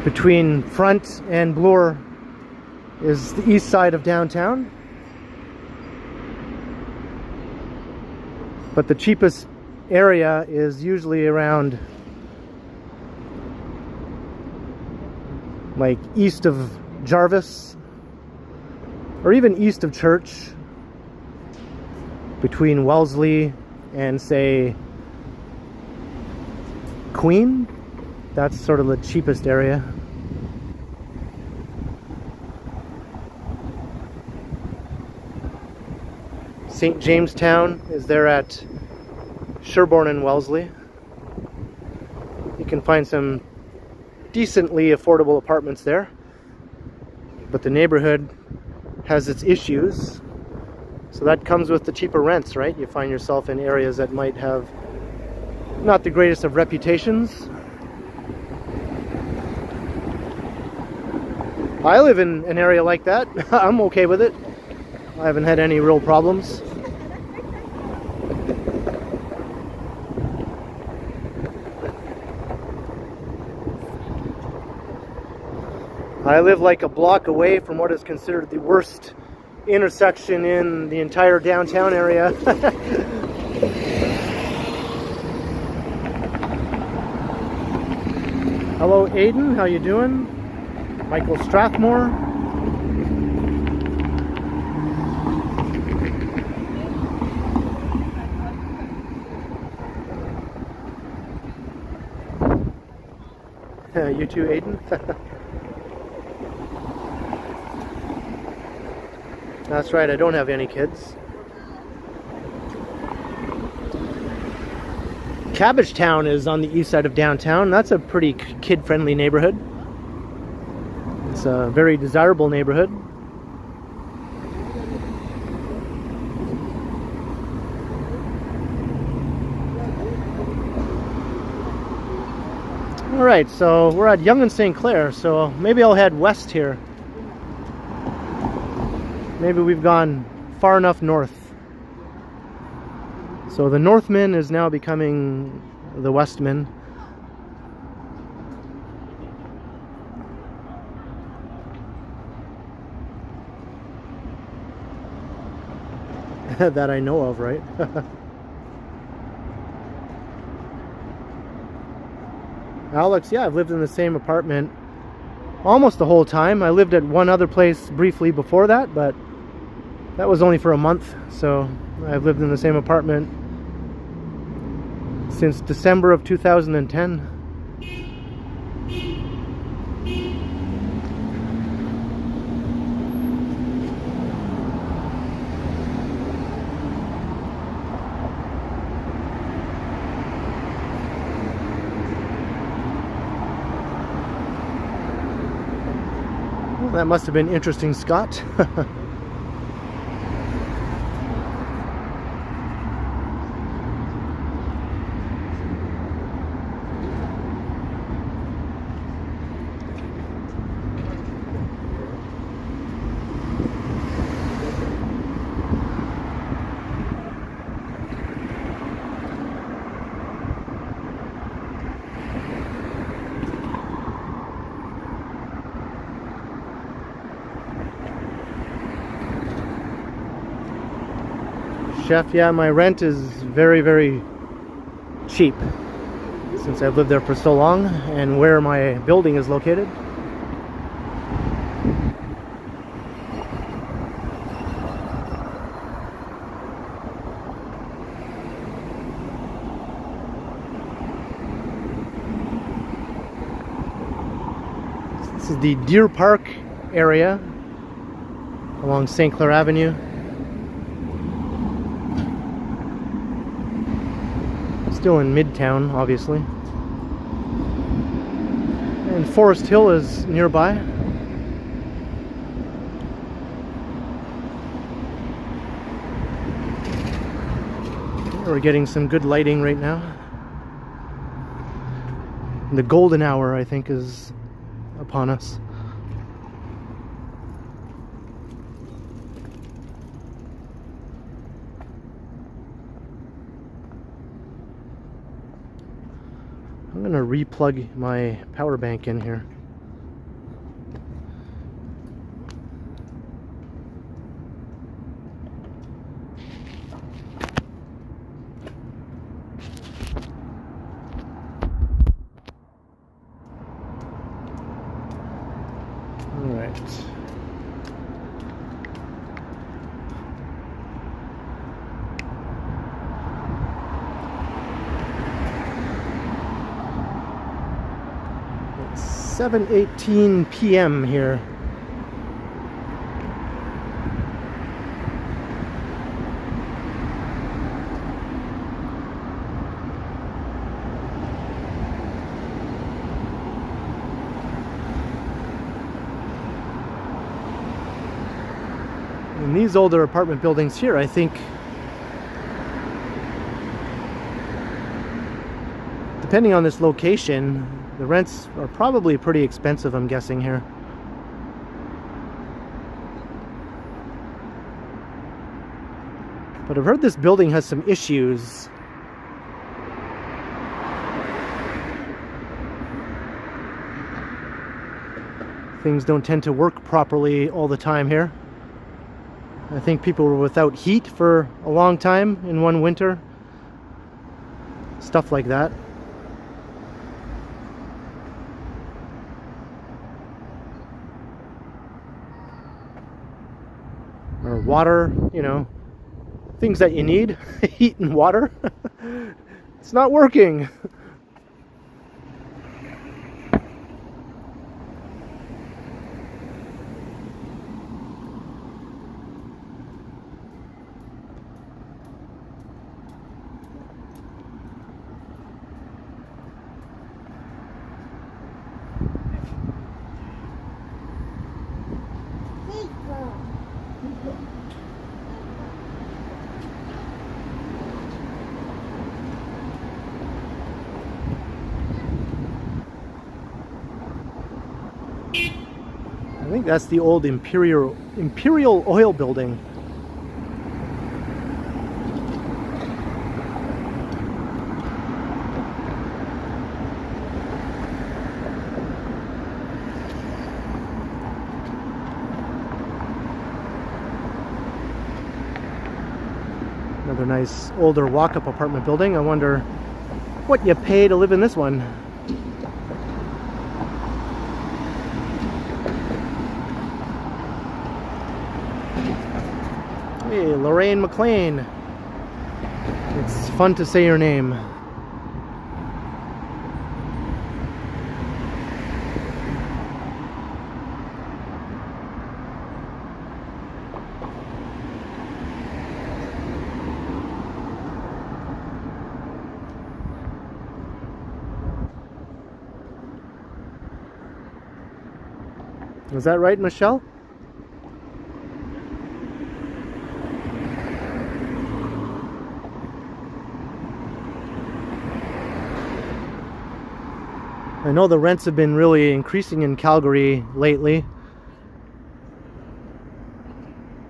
between Front and Bloor is the east side of downtown. But the cheapest area is usually around like east of Jarvis or even east of Church, between Wellesley and say Queen. That's sort of the cheapest area. St. Jamestown is there at Sherbourne and Wellesley. You can find some decently affordable apartments there, but the neighborhood has its issues, so that comes with the cheaper rents, right? You find yourself in areas that might have not the greatest of reputations. I live in an area like that. I'm okay with it. I haven't had any real problems. I live like a block away from what is considered the worst intersection in the entire downtown area. Hello Aiden, how you doing? Michael Strathmore. You too, Aiden. That's right, I don't have any kids. Cabbagetown is on the east side of downtown. That's a pretty kid-friendly neighborhood. It's a very desirable neighborhood. Alright, so we're at Yonge and St. Clair, so maybe I'll head west here. Maybe we've gone far enough north. So the Northman is now becoming the Westman. That I know of, right? Alex, yeah, I've lived in the same apartment almost the whole time. I lived at one other place briefly before that, but that was only for a month. So I've lived in the same apartment since December of 2010. Well, that must have been interesting, Scott. Chef, yeah, my rent is very, very cheap since I've lived there for so long and where my building is located. This is the Deer Park area along St. Clair Avenue. Still in Midtown, obviously. And Forest Hill is nearby. We're getting some good lighting right now. The golden hour, I think, is upon us. I'm gonna re-plug my power bank in here. All right. It's 7:18 p.m. here. In these older apartment buildings here, I think, depending on this location, the rents are probably pretty expensive, I'm guessing here. But I've heard this building has some issues. Things don't tend to work properly all the time here. I think people were without heat for a long time in one winter. Stuff like that. Or water, you know, things that you need, heat and water. It's not working. I think that's the old Imperial Oil building. Another nice older walk-up apartment building. I wonder what you pay to live in this one. Hey, Lorraine McLean. It's fun to say your name. Is that right, Michelle? I know the rents have been really increasing in Calgary lately,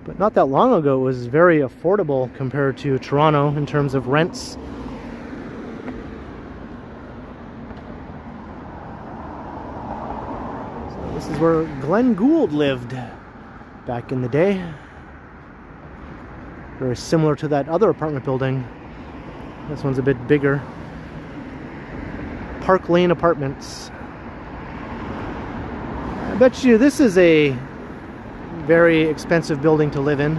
but not that long ago it was very affordable compared to Toronto in terms of rents. So this is where Glen Gould lived back in the day. Very similar to that other apartment building. This one's a bit bigger. Park Lane Apartments. I bet you this is a very expensive building to live in.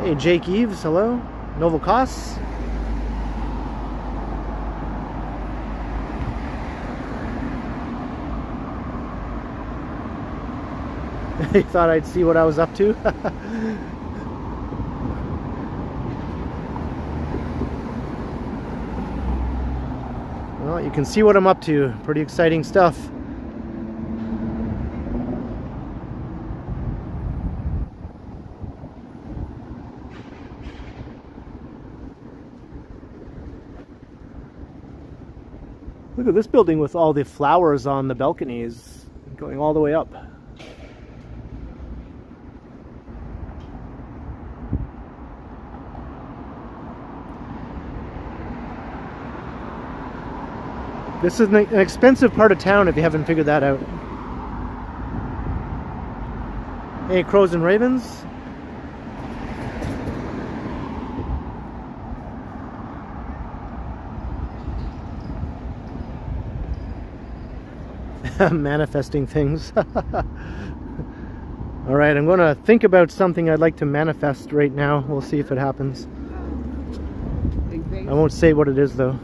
Hey, Jake Eves, hello. Novocos. They thought I'd see what I was up to. Well, you can see what I'm up to. Pretty exciting stuff. Look at this building with all the flowers on the balconies going all the way up. This is an expensive part of town if you haven't figured that out. Hey, crows and ravens. Manifesting things. Alright, I'm going to think about something I'd like to manifest right now. We'll see if it happens. I won't say what it is though.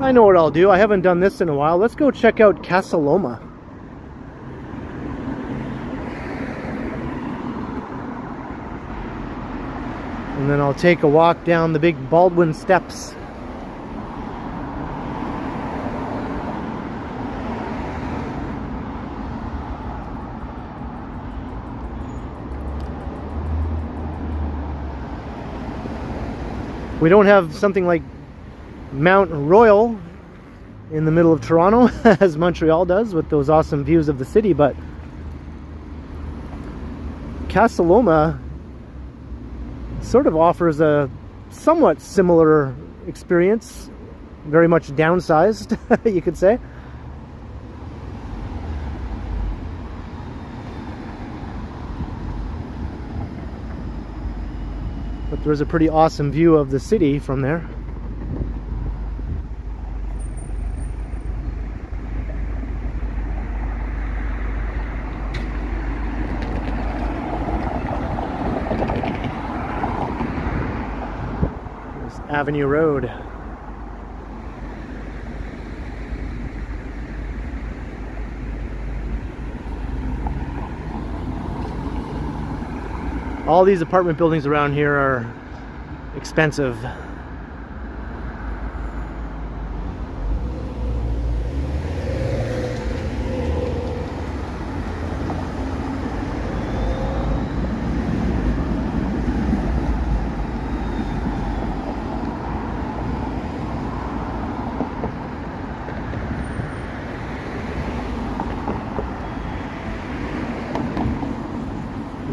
I know what I'll do. I haven't done this in a while. Let's go check out Casa Loma. And then I'll take a walk down the big Baldwin Steps. We don't have something like Mount Royal in the middle of Toronto as Montreal does with those awesome views of the city, but Casa Loma sort of offers a somewhat similar experience, very much downsized, you could say. But there's a pretty awesome view of the city from there. Avenue Road. All these apartment buildings around here are expensive.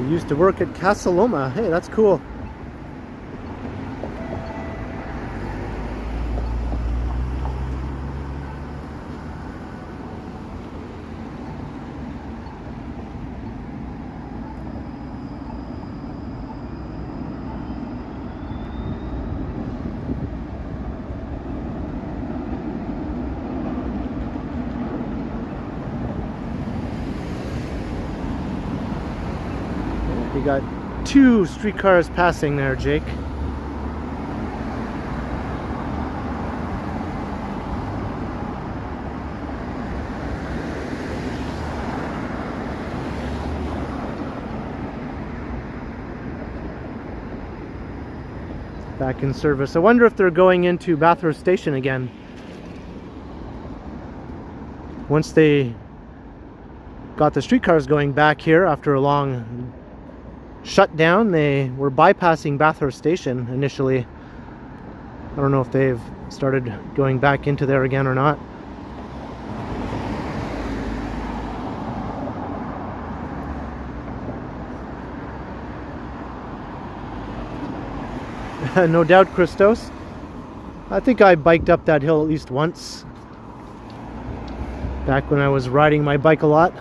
Used to work at Casa Loma. Hey, that's cool. You got two streetcars passing there, Jake. Back in service. I wonder if they're going into Bathurst Station again. Once they got the streetcars going back here after a long shutdown, they were bypassing Bathurst Station initially. I don't know if they've started going back into there again or not. No doubt, Christos. I think I biked up that hill at least once, back when I was riding my bike a lot.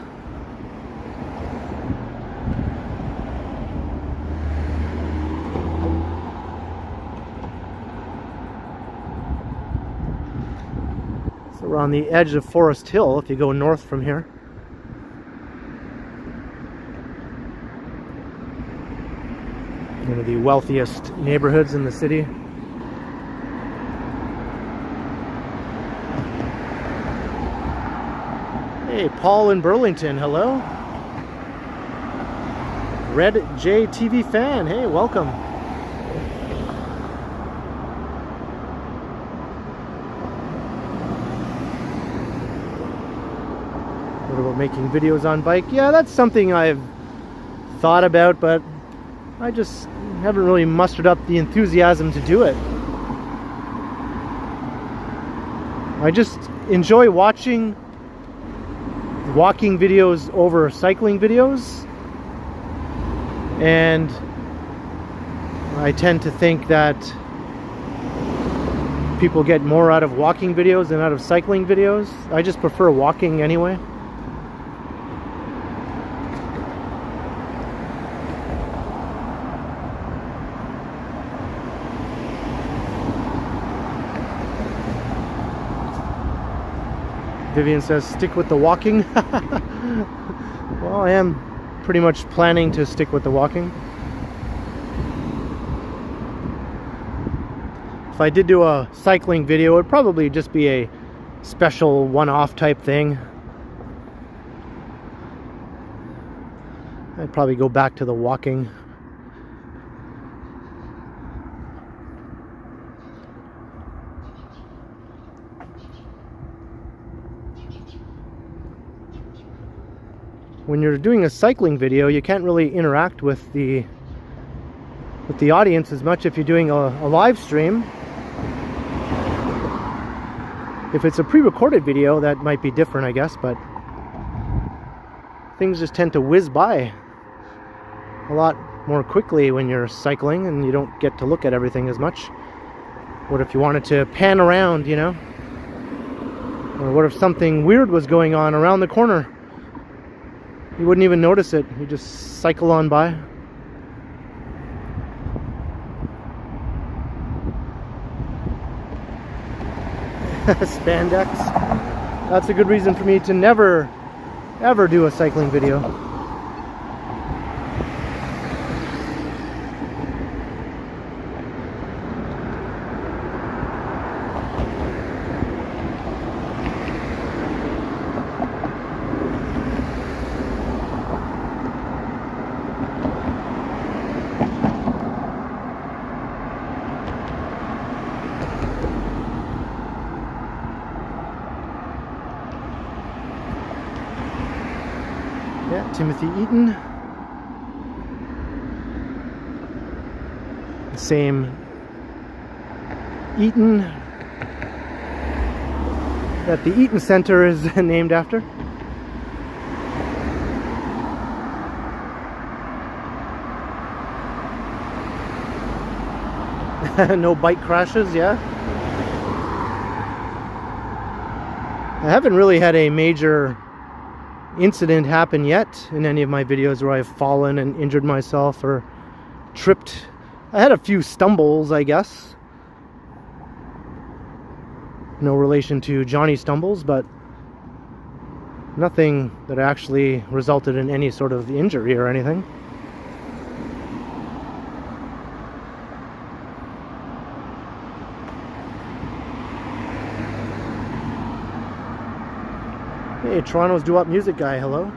So we're on the edge of Forest Hill if you go north from here. One of the wealthiest neighborhoods in the city. Hey, Paul in Burlington, hello. Red J TV fan, hey, welcome. making videos on bike. Yeah, that's something I've thought about, but I just haven't really mustered up the enthusiasm to do it. I just enjoy watching walking videos over cycling videos, and I tend to think that people get more out of walking videos than out of cycling videos. I just prefer walking anyway. Vivian says, stick with the walking. Well, I am pretty much planning to stick with the walking. If I did do a cycling video, it would probably just be a special one-off type thing. I'd probably go back to the walking. When you're doing a cycling video, you can't really interact with the audience as much if you're doing a live stream. If it's a pre-recorded video, that might be different, I guess, but things just tend to whiz by a lot more quickly when you're cycling and you don't get to look at everything as much. What if you wanted to pan around, you know? Or what if something weird was going on around the corner? You wouldn't even notice it. You just cycle on by. Spandex. That's a good reason for me to never, ever do a cycling video. Timothy Eaton. The same Eaton that the Eaton Center is named after. No bike crashes, yeah. I haven't really had a major incident happen yet in any of my videos where I've fallen and injured myself or tripped. I had a few stumbles, I guess. No relation to Johnny Stumbles, but nothing that actually resulted in any sort of injury or anything. Hey, Toronto's doo-wop music guy, hello.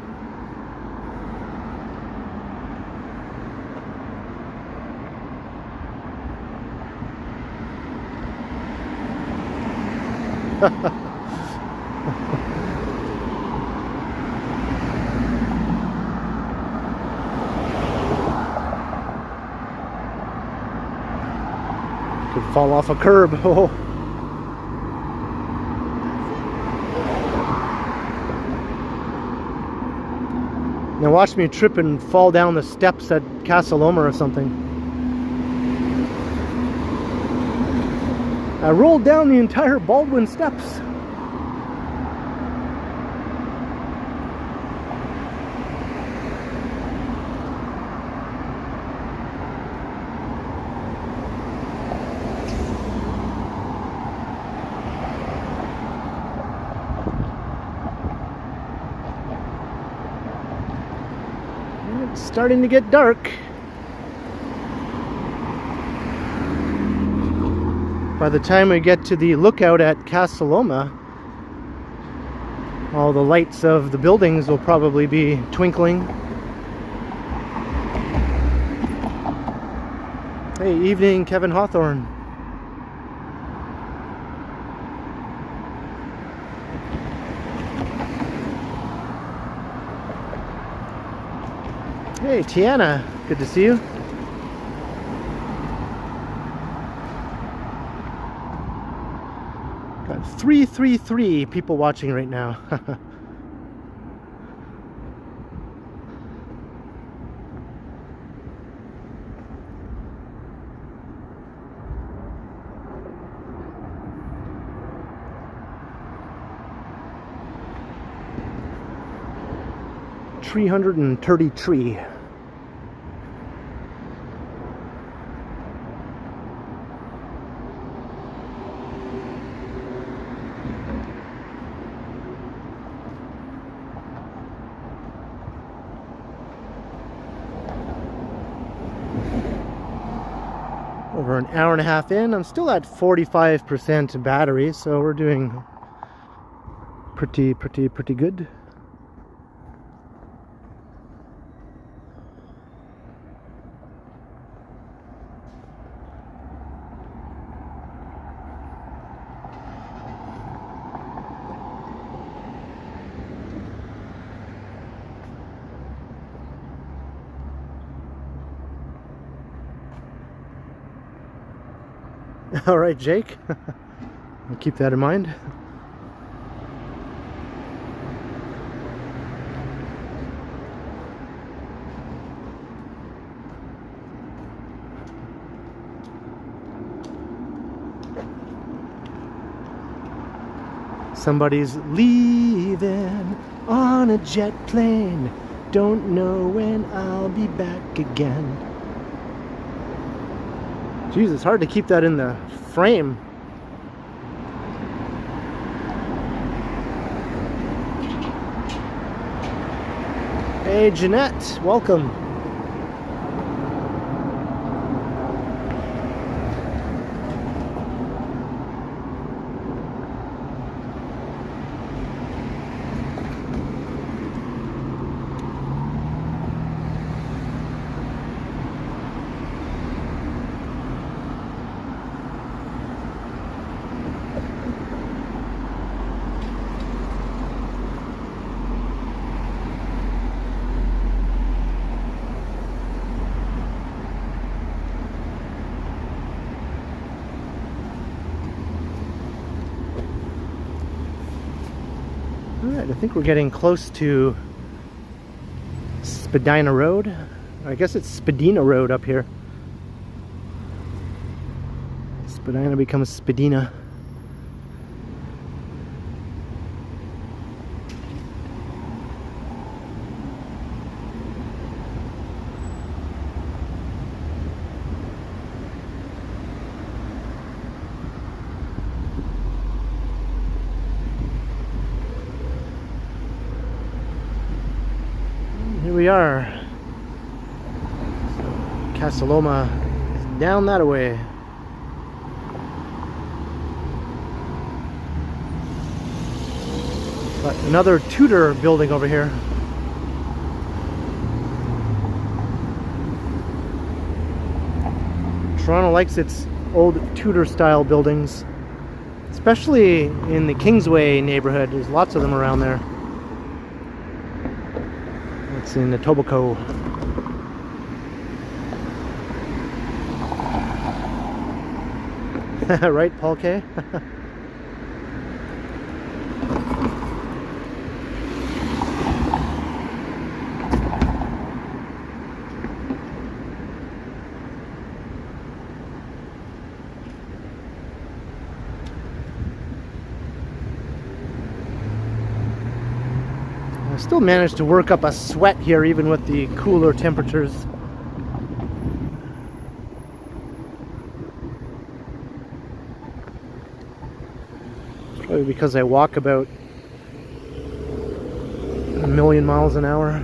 Could fall off a curb. Oh. Now watch me trip and fall down the steps at Casa Loma or something. I rolled down the entire Baldwin Steps. It's starting to get dark. By the time we get to the lookout at Casa Loma, all the lights of the buildings will probably be twinkling. Hey, evening, Kevin Hawthorne. Hey, Tiana, good to see you. Got 333 people watching right now. $333. Over an hour and a half in, I'm still at 45% battery, so we're doing pretty good. All right, Jake. I'll keep that in mind. Somebody's leaving on a jet plane. Don't know when I'll be back again. Jeez, it's hard to keep that in the frame. Hey, Jeanette, welcome. Alright, I think we're getting close to Spadina Road. I guess it's Spadina Road up here. Spadina becomes Spadina. Here we are. Casa Loma is down that way. Got another Tudor building over here. Toronto likes its old Tudor style buildings, especially in the Kingsway neighborhood. There's lots of them around there. It's in Etobicoke. Right, Paul K? I still managed to work up a sweat here even with the cooler temperatures. It's probably because I walk about 1,000,000 miles an hour.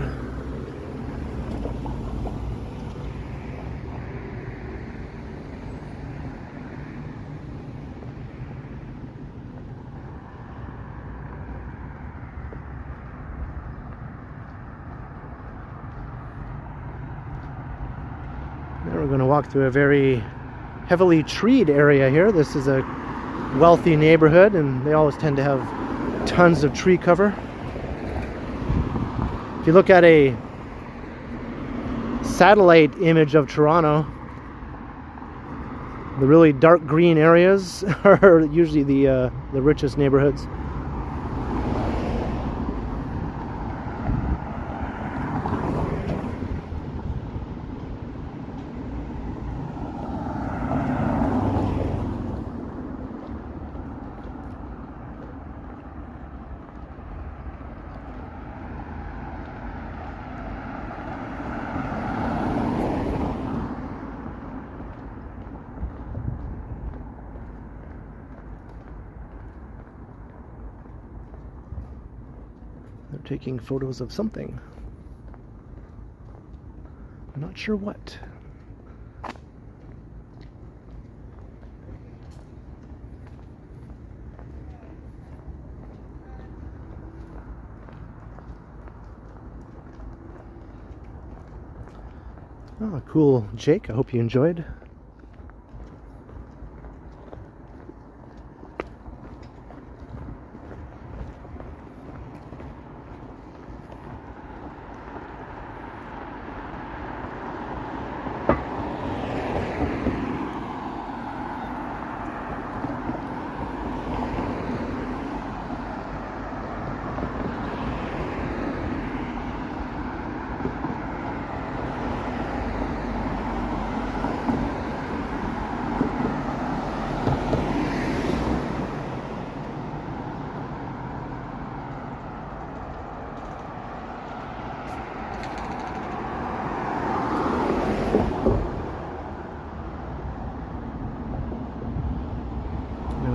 We're going to walk through a very heavily treed area here. This is a wealthy neighborhood and they always tend to have tons of tree cover. If you look at a satellite image of Toronto. The really dark green areas are usually the richest neighborhoods. They're taking photos of something. I'm not sure what. Oh, cool, Jake. I hope you enjoyed.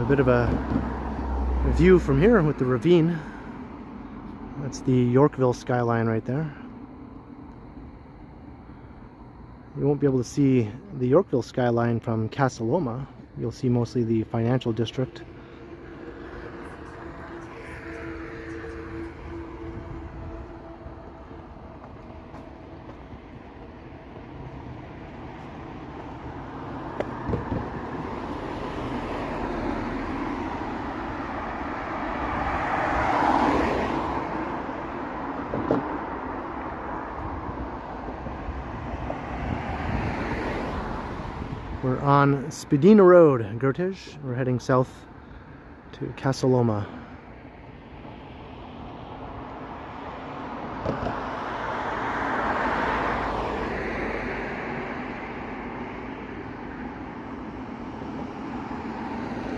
Bit of a view from here with the ravine. That's the Yorkville skyline right there. You won't be able to see the Yorkville skyline from Casa Loma. You'll see mostly the financial district. We're on Spadina Road, Gertige. We're heading south to Casa Loma.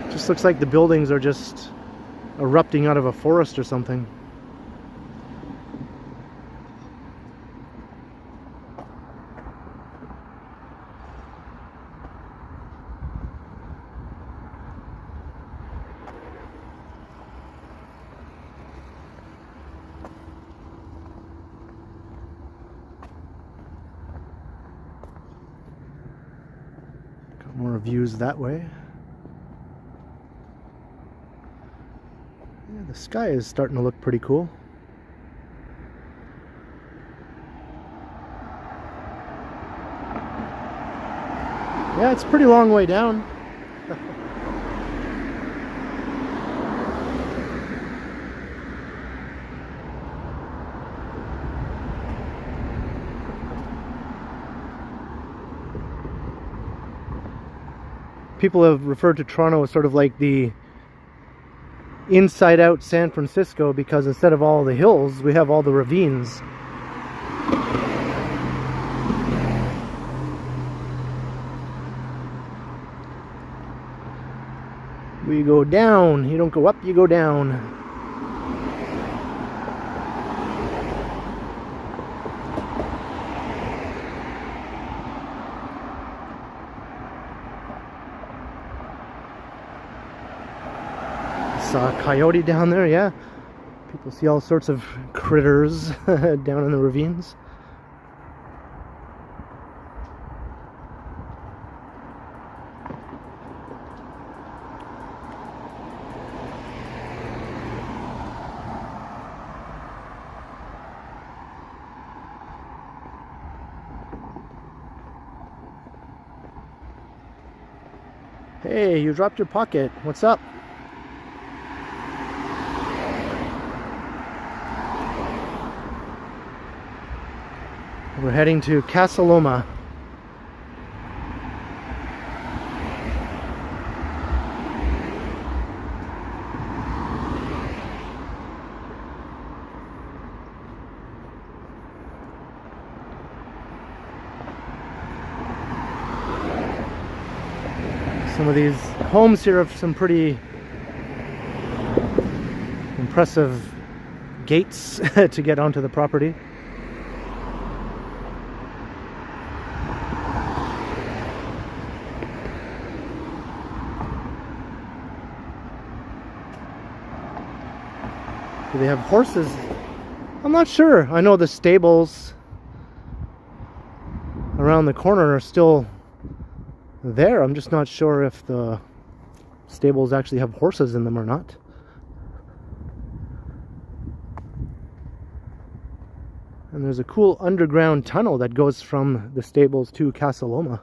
Just looks like the buildings are just erupting out of a forest or something. More views that way. Yeah, the sky is starting to look pretty cool. Yeah, it's a pretty long way down. People have referred to Toronto as sort of like the inside out San Francisco, because instead of all the hills, we have all the ravines. We go down, you don't go up, you go down. Saw a coyote down there, yeah. People see all sorts of critters down in the ravines. Hey, you dropped your pocket. What's up? We're heading to Casa Loma. Some of these homes here have some pretty impressive gates to get onto the property. Do they have horses? I'm not sure. I know the stables around the corner are still there. I'm just not sure if the stables actually have horses in them or not. And there's a cool underground tunnel that goes from the stables to Casa Loma.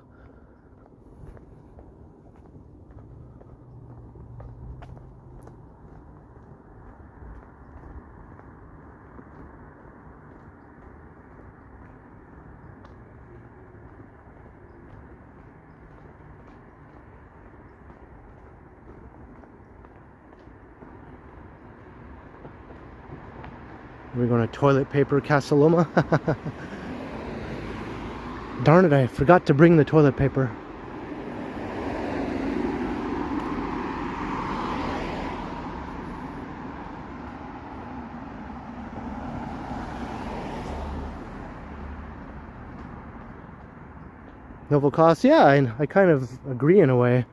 We're going to toilet paper Casa Loma. Darn it, I forgot to bring the toilet paper. Novel cost, yeah, I kind of agree in a way.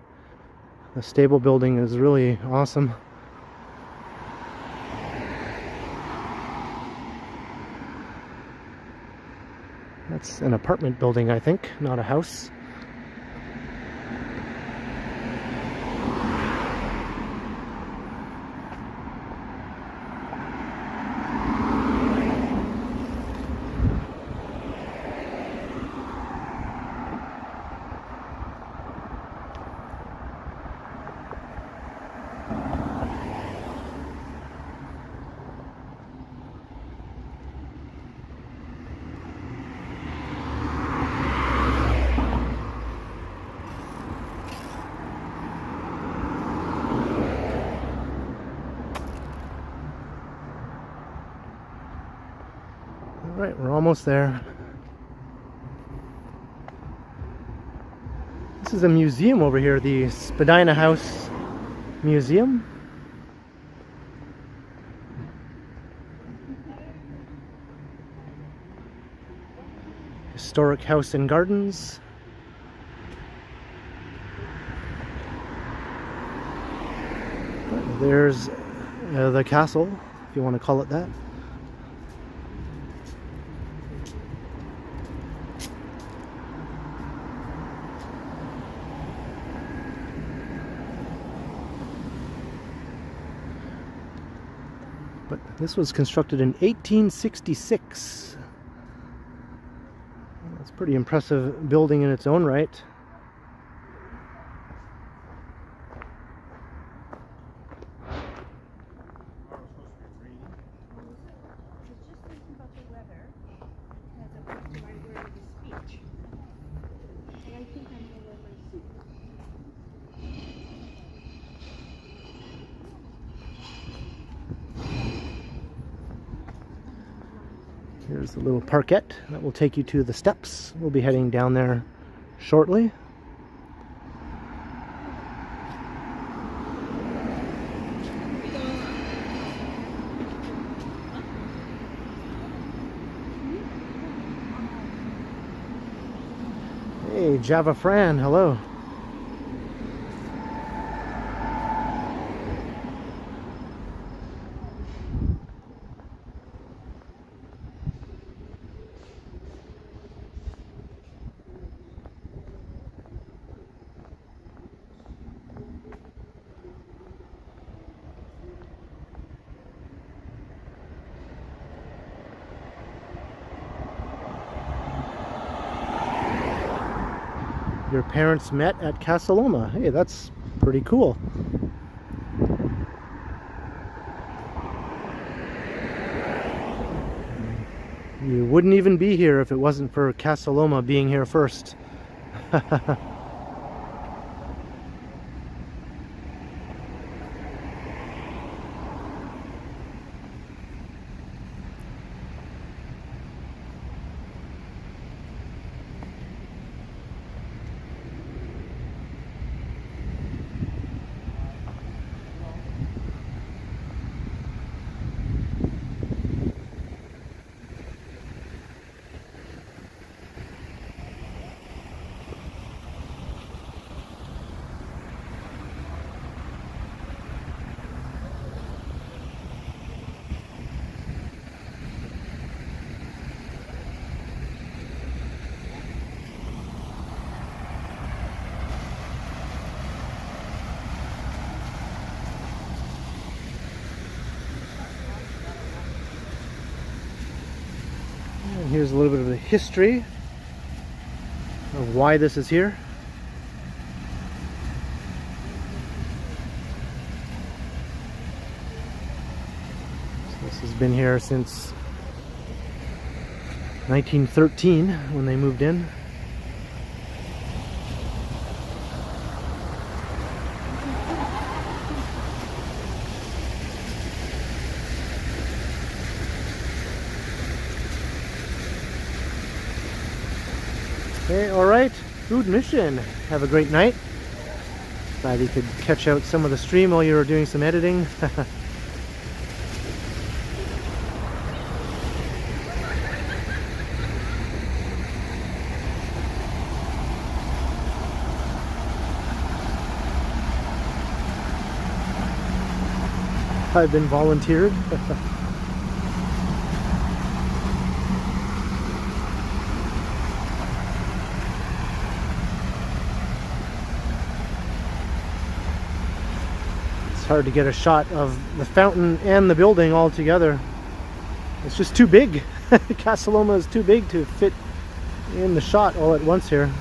The stable building is really awesome. That's an apartment building, I think, not a house. Alright, we're almost there. This is a museum over here, the Spadina House Museum. Historic house and gardens. There's the castle, if you want to call it that. But this was constructed in 1866. That's a pretty impressive building in its own right. Here's the little parkette that will take you to the steps. We'll be heading down there shortly. Hey, Java Fran, hello. Your parents met at Casa Loma. Hey, that's pretty cool. You wouldn't even be here if it wasn't for Casa Loma being here first. Here's a little bit of the history of why this is here. So this has been here since 1913 when they moved in. Okay, alright, food mission. Have a great night. Glad you could catch out some of the stream while you were doing some editing. I've been volunteered. Hard to get a shot of the fountain and the building all together. It's just too big. Casa Loma is too big to fit in the shot all at once here.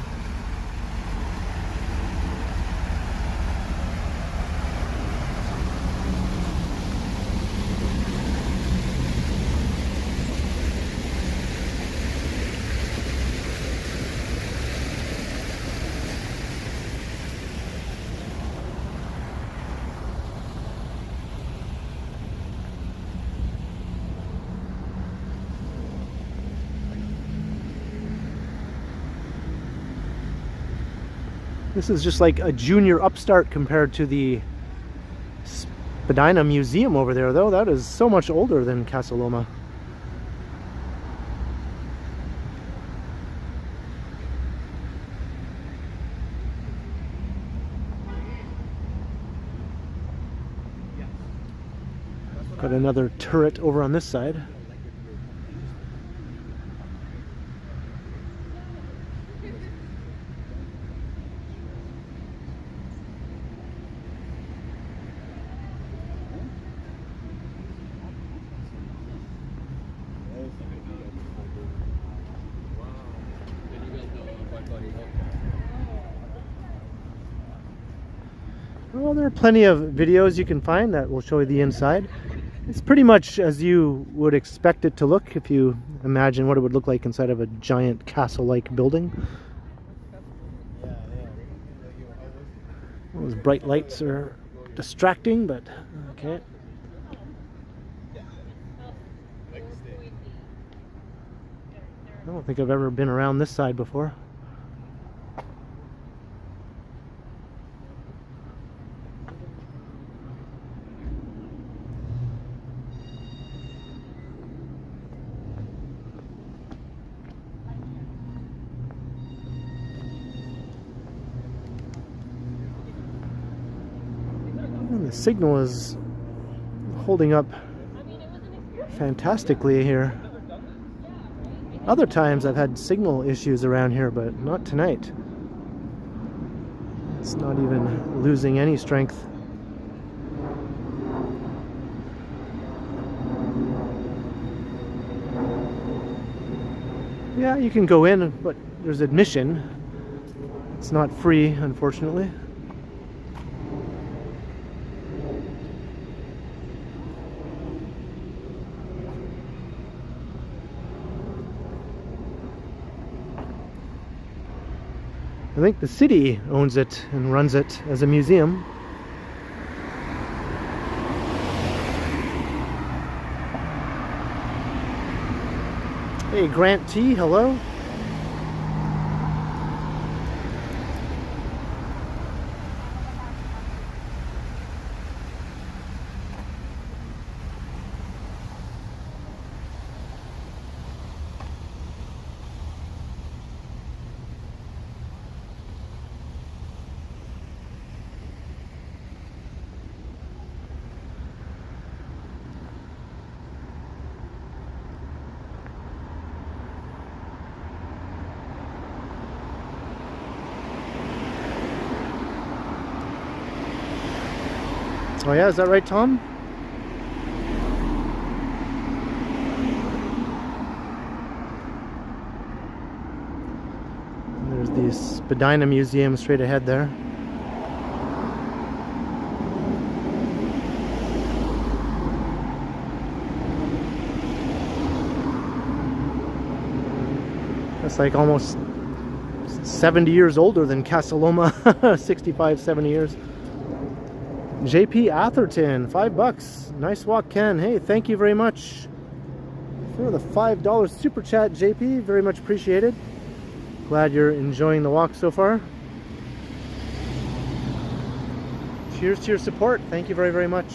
This is just like a junior upstart compared to the Spadina Museum over there, though. That is so much older than Casa Loma. Got another turret over on this side. Well, there are plenty of videos you can find that will show you the inside. It's pretty much as you would expect it to look if you imagine what it would look like inside of a giant castle-like building. Those bright lights are distracting, but okay. I don't think I've ever been around this side before. The signal is holding up fantastically here. Other times I've had signal issues around here, but not tonight. It's not even losing any strength. Yeah, you can go in, but there's admission. It's not free, unfortunately. I think the city owns it and runs it as a museum. Hey, Grant T, hello. Oh yeah, is that right, Tom? And there's the Spadina Museum straight ahead there. That's like almost 70 years older than Casa Loma. 65, 70 years. JP Atherton, $5. Nice walk, Ken. Hey, thank you very much for the $5 super chat, JP. Very much appreciated. Glad you're enjoying the walk so far. Cheers to your support. Thank you very, very much.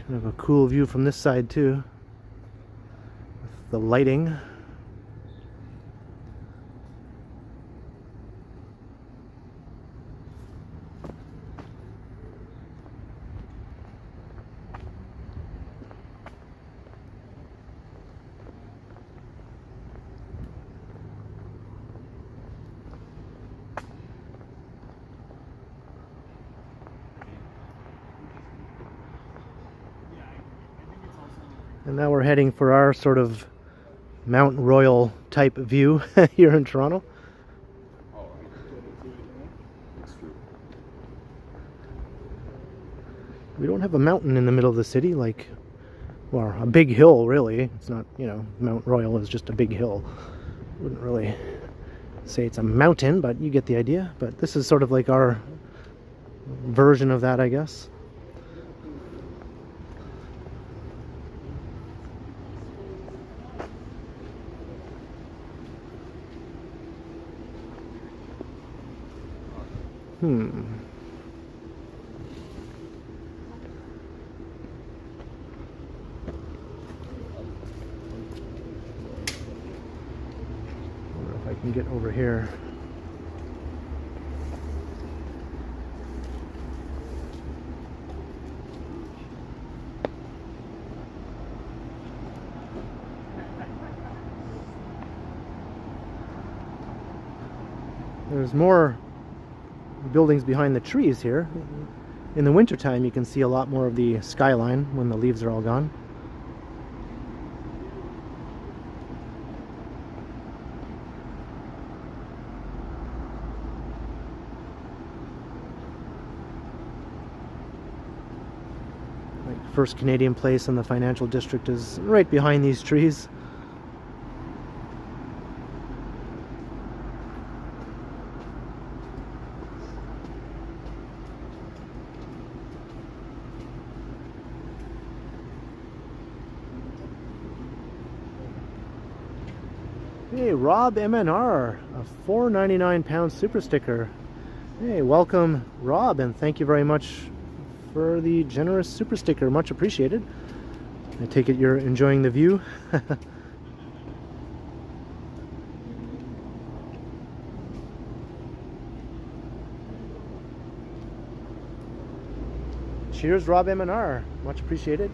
Kind of a cool view from this side too, with the lighting. And now we're heading for our sort of Mount Royal type view here in Toronto. We don't have a mountain in the middle of the city, like, well, a big hill really. It's not, you know, Mount Royal is just a big hill. Wouldn't really say it's a mountain, but you get the idea. But this is sort of like our version of that, I guess. Wonder if I can get over here. There's more buildings behind the trees here. In the wintertime you can see a lot more of the skyline when the leaves are all gone. Like First Canadian Place in the financial district is right behind these trees. Hey, Rob MNR, a £4.99 super sticker. Hey, welcome, Rob, and thank you very much for the generous super sticker. Much appreciated. I take it you're enjoying the view. Cheers, Rob MNR. Much appreciated.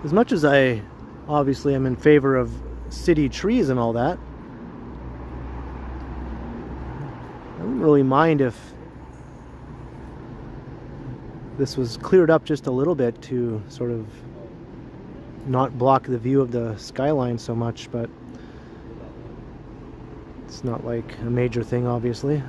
As much as I obviously am in favor of city trees and all that, I wouldn't really mind if this was cleared up just a little bit to sort of not block the view of the skyline so much, but it's not like a major thing, obviously.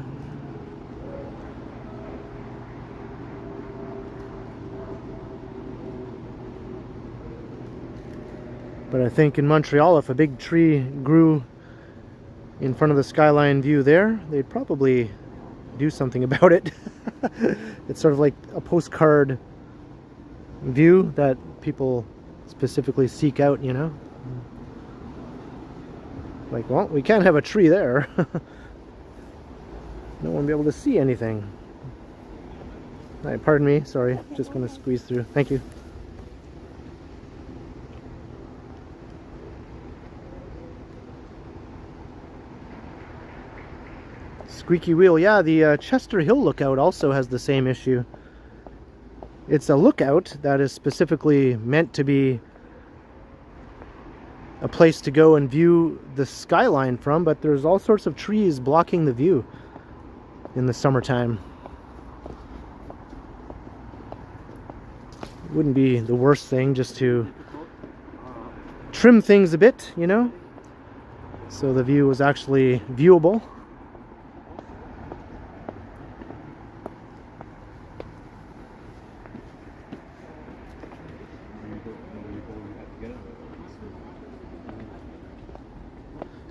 But I think in Montreal, if a big tree grew in front of the skyline view there, they'd probably do something about it. It's sort of like a postcard view that people specifically seek out, you know? Like, well, we can't have a tree there. No one will be able to see anything. All right, pardon me, sorry, just going to squeeze through. Thank you. Squeaky wheel. Yeah, the Chester Hill lookout also has the same issue. It's a lookout that is specifically meant to be a place to go and view the skyline from, but there's all sorts of trees blocking the view in the summertime. It wouldn't be the worst thing just to trim things a bit, you know, so the view was actually viewable.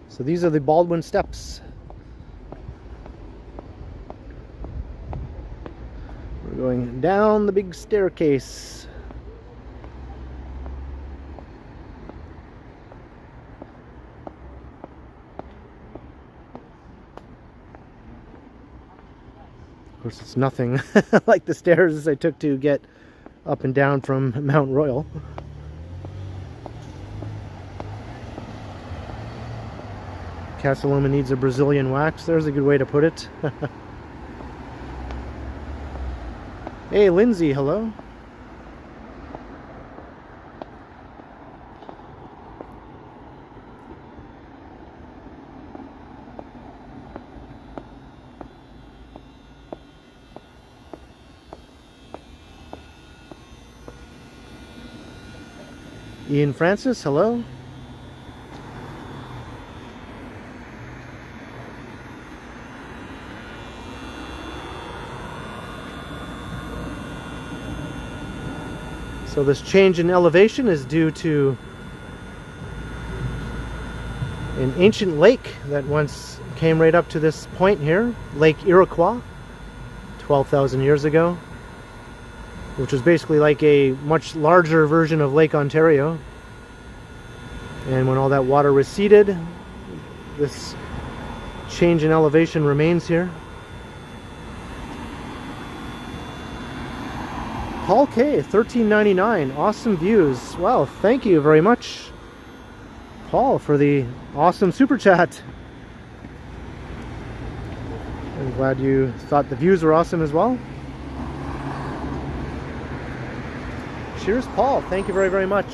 So these are the Baldwin Steps. We're going down the big staircase. Of course, it's nothing like the stairs I took to get up and down from Mount Royal. Casa Loma needs a Brazilian wax. There's a good way to put it. Hey, Lindsay, hello. Ian Francis, hello. So this change in elevation is due to an ancient lake that once came right up to this point here, Lake Iroquois, 12,000 years ago, which was basically like a much larger version of Lake Ontario. And when all that water receded, this change in elevation remains here. Paul K, $13.99, awesome views. Wow, thank you very much, Paul, for the awesome super chat. I'm glad you thought the views were awesome as well. Cheers, Paul. Thank you very, very much.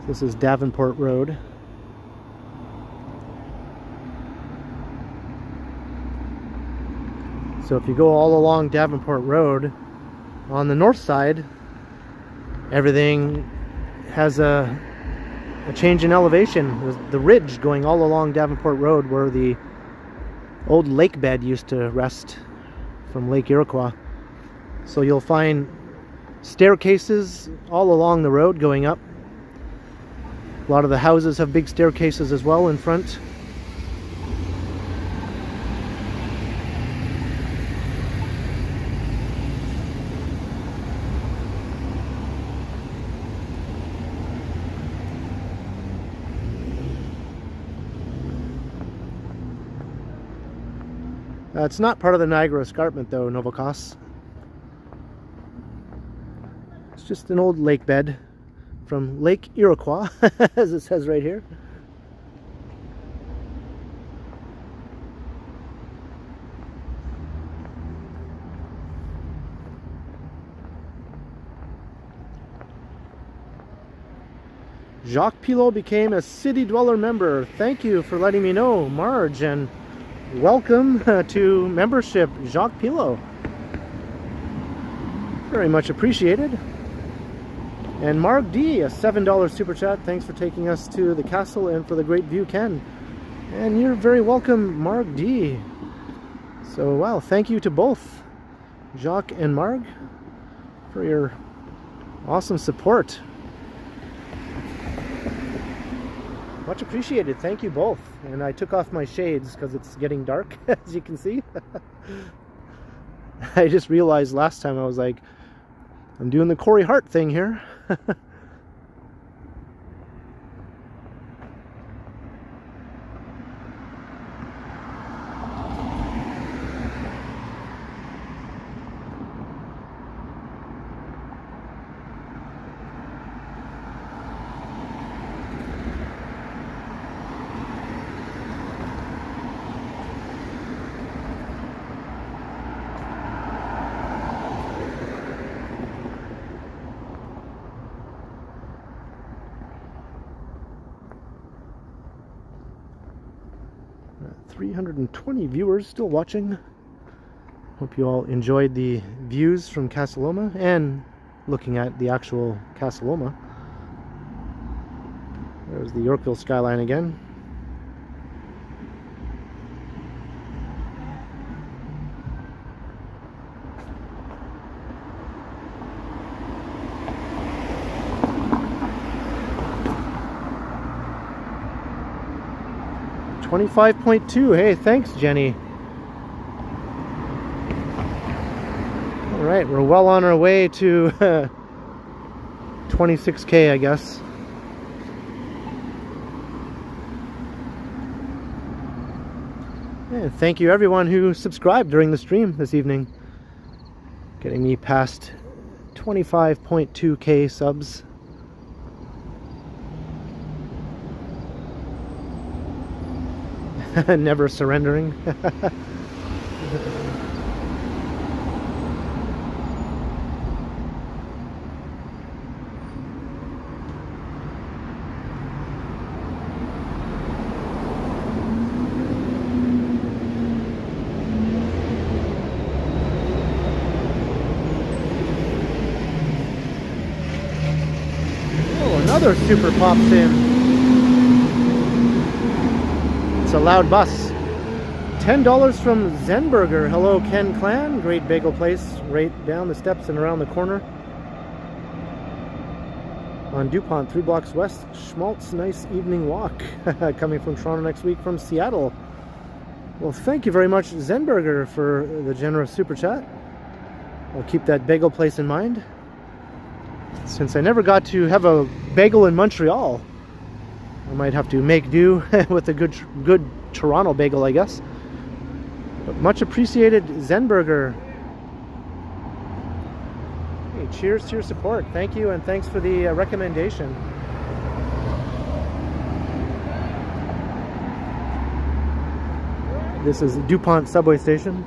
This is Davenport Road. So if you go all along Davenport Road, on the north side, everything has a change in elevation. There's the ridge going all along Davenport Road where the old lake bed used to rest from Lake Iroquois. So you'll find staircases all along the road going up. A lot of the houses have big staircases as well in front. It's not part of the Niagara Escarpment though, Novacos. It's just an old lake bed from Lake Iroquois, as it says right here. Jacques Pilot became a City Dweller member. Thank you for letting me know, Marge, and welcome to membership, Jacques Pilot. Very much appreciated. And Mark D, a $7 super chat. Thanks for taking us to the castle and for the great view, Ken. And you're very welcome, Mark D. So, wow, thank you to both Jacques and Marg for your awesome support. Much appreciated. Thank you both. And I took off my shades because it's getting dark, as you can see. I just realized last time I was like, I'm doing the Corey Hart thing here. .320 viewers still watching. Hope you all enjoyed the views from Casa Loma and looking at the actual Casa Loma. There's the Yorkville skyline again. $25.2. Hey, thanks, Jenny. All right, we're well on our way to 26K, I guess. And thank you everyone who subscribed during the stream this evening. Getting me past 25.2K subs. Never surrendering. Oh, another super pops in. A loud bus. $10 from Zenberger. Hello, Ken Clan. Great bagel place right down the steps and around the corner on Dupont, 3 blocks west. Schmaltz, nice evening walk. Coming from Toronto next week from Seattle. Well, thank you very much, Zenberger, for the generous super chat. I'll keep that bagel place in mind, since I never got to have a bagel in Montreal. I might have to make do with a good Toronto bagel, I guess. But much appreciated, Zenberger. Hey, cheers to your support. Thank you, and thanks for the recommendation. This is Dupont subway station.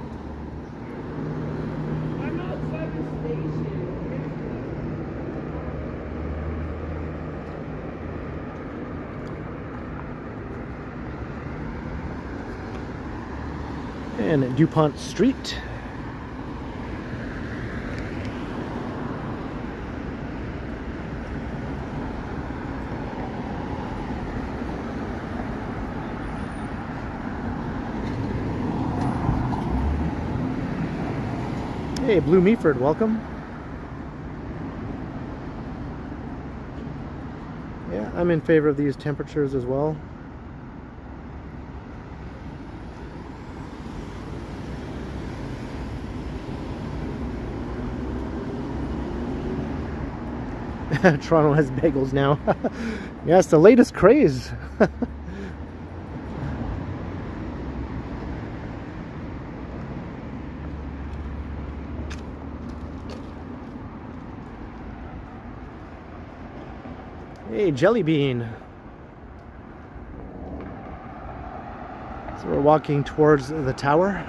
And Dupont Street. Hey, Blue Meaford, welcome. Yeah, I'm in favor of these temperatures as well. Toronto has bagels now. Yeah, it's the latest craze. Hey, Jelly Bean. So we're walking towards the tower.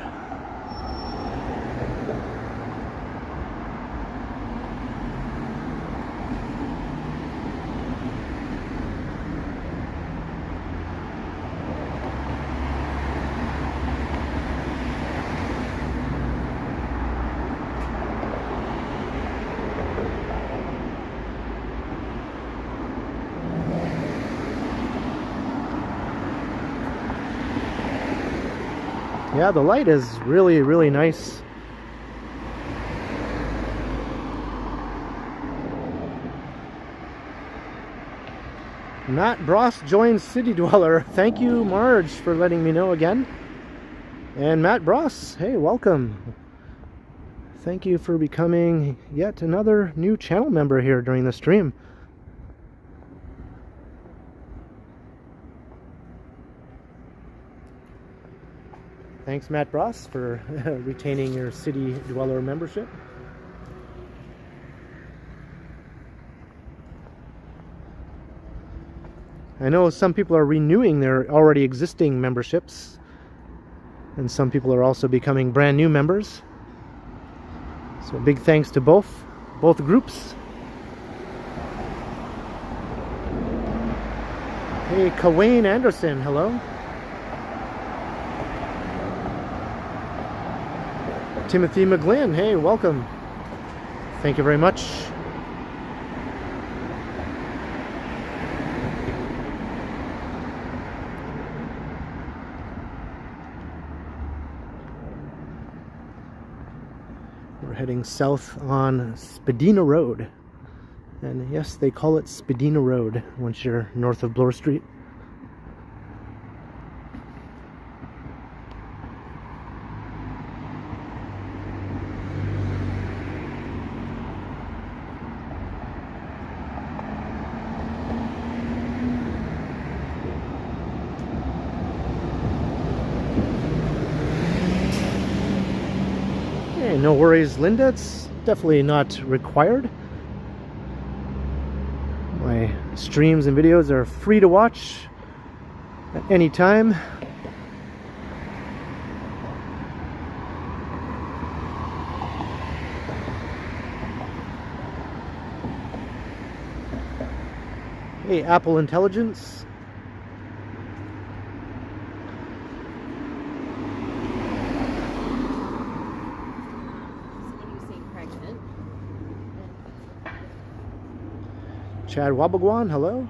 Yeah, the light is really, really nice. Matt Bross joins City Dweller. Thank you, Marge, for letting me know again. And Matt Bross, hey, welcome. Thank you for becoming yet another new channel member here during the stream. Thanks, Matt Bross, for retaining your City Dweller membership. I know some people are renewing their already existing memberships, and some people are also becoming brand new members. So big thanks to both groups. Hey, Kawayne Anderson, hello. Timothy McGlynn, hey, welcome. Thank you very much. We're heading south on Spadina Road. And yes, they call it Spadina Road once you're north of Bloor Street. No worries, Linda. It's definitely not required. My streams and videos are free to watch at any time. Hey, Apple Intelligence. Chad Wabagwan, hello.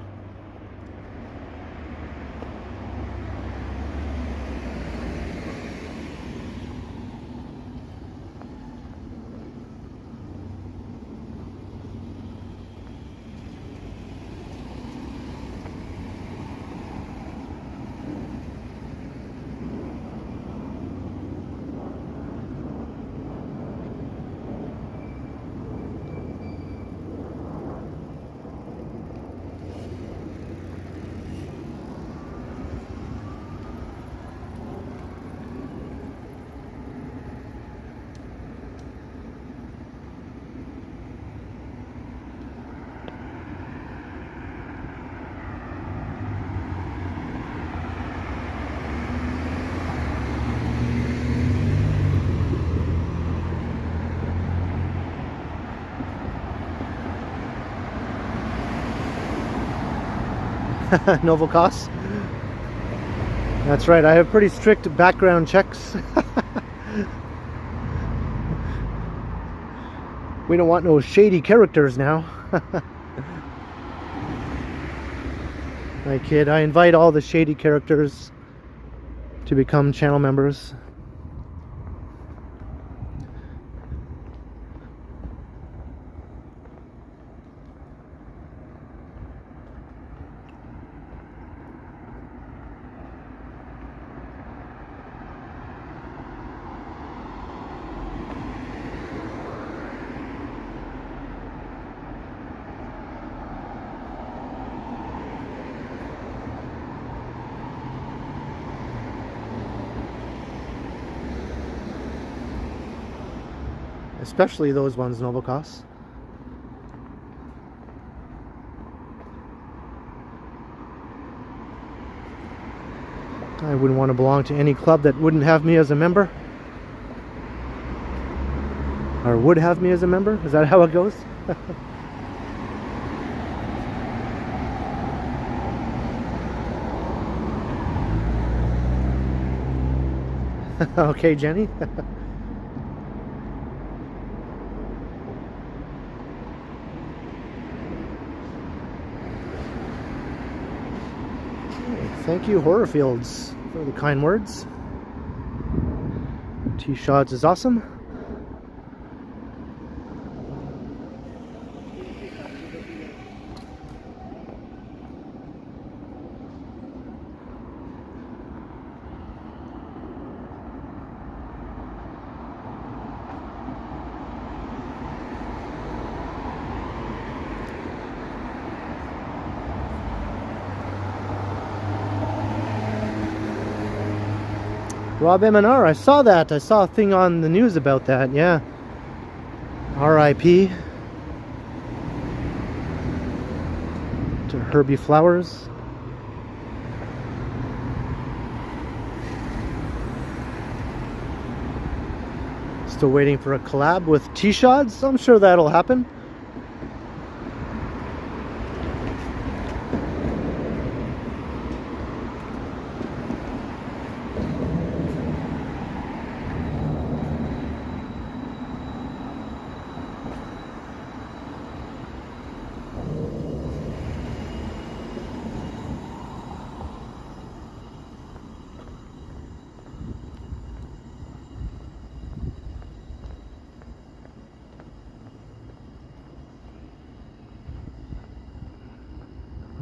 Novocos. That's right, I have pretty strict background checks. We don't want no shady characters now. My kid, I invite all the shady characters to become channel members. Especially those ones, Novocos. I wouldn't want to belong to any club that wouldn't have me as a member. Or would have me as a member? Is that how it goes? Okay, Jenny. Thank you, Horrorfields, for the kind words. T-Shots is awesome. Rob M&R, I saw that. I saw a thing on the news about that, yeah. R.I.P. to Herbie Flowers. Still waiting for a collab with T-Shots. I'm sure that'll happen.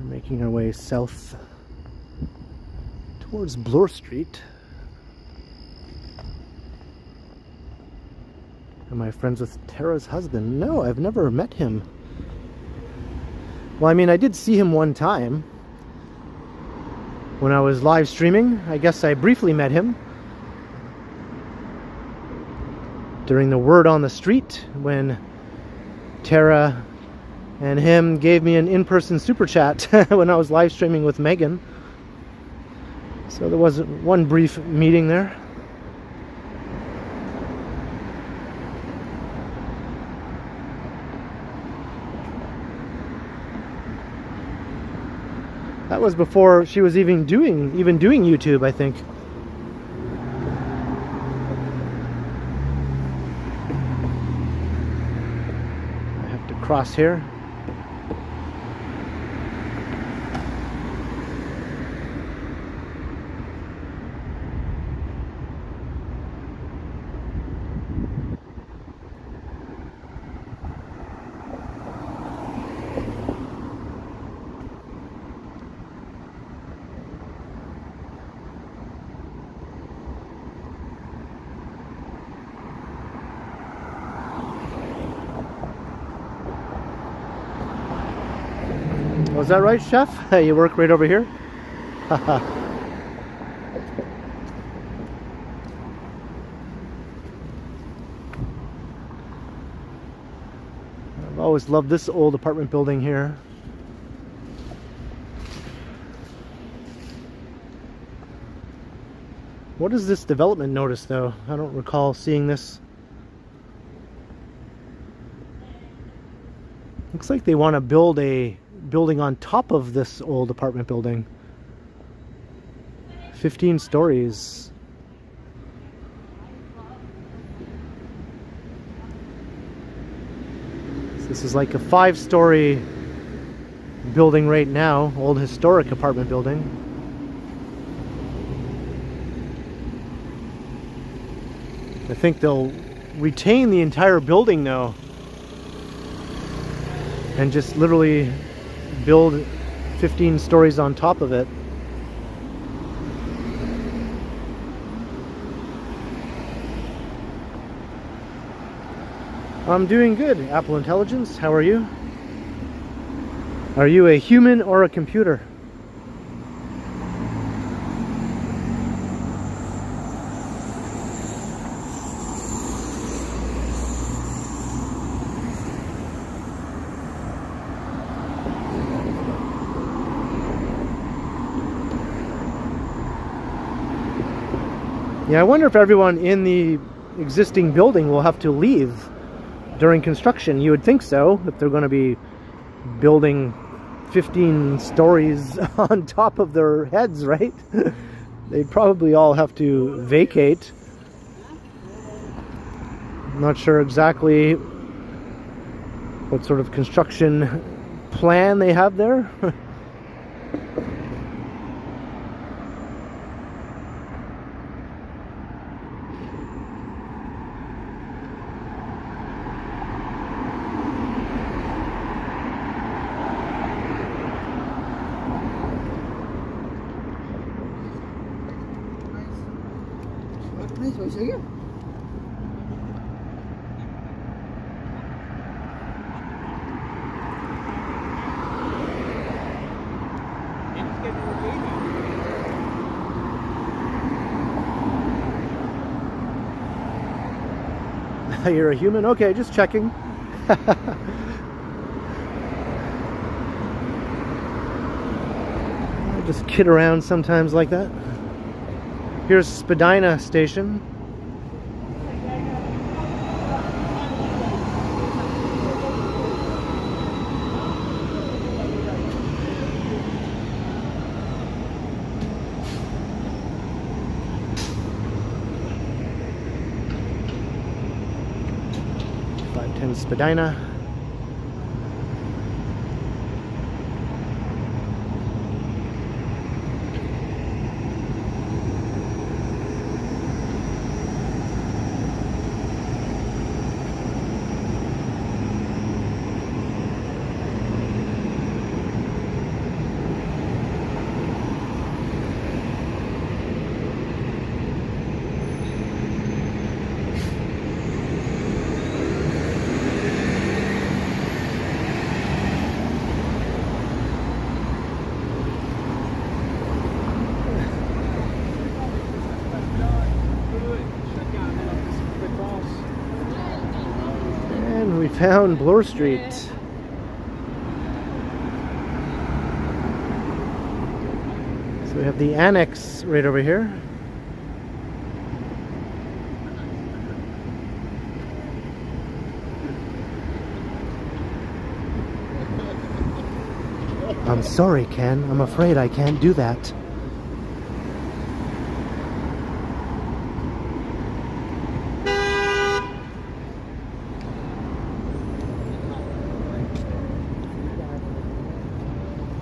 Making our way south towards Bloor Street. Am I friends with Tara's husband? No, I've never met him. Well, I mean, I did see him one time when I was live streaming. I guess I briefly met him during the word on the street when Tara and him gave me an in-person super chat when I was live streaming with Megan. So there was one brief meeting there. That was before she was even doing YouTube, I think. I have to cross here. Was that right, Chef? You work right over here? I've always loved this old apartment building here. What is this development notice, though? I don't recall seeing this. Looks like they want to build a building on top of this old apartment building. 15 stories. So this is like a 5-story building right now, old historic apartment building. I think they'll retain the entire building though, and just literally build 15 stories on top of it. I'm doing good, Apple Intelligence. How are you? Are you a human or a computer? Yeah, I wonder if everyone in the existing building will have to leave during construction. You would think so, if they're going to be building 15 stories on top of their heads, right? They'd probably all have to vacate. I'm not sure exactly what sort of construction plan they have there. You're a human? Okay, just checking. I just kid around sometimes like that. Here's Spadina Station. Spadina. Found Bloor Street. So we have the Annex right over here. I'm sorry, Ken. I'm afraid I can't do that.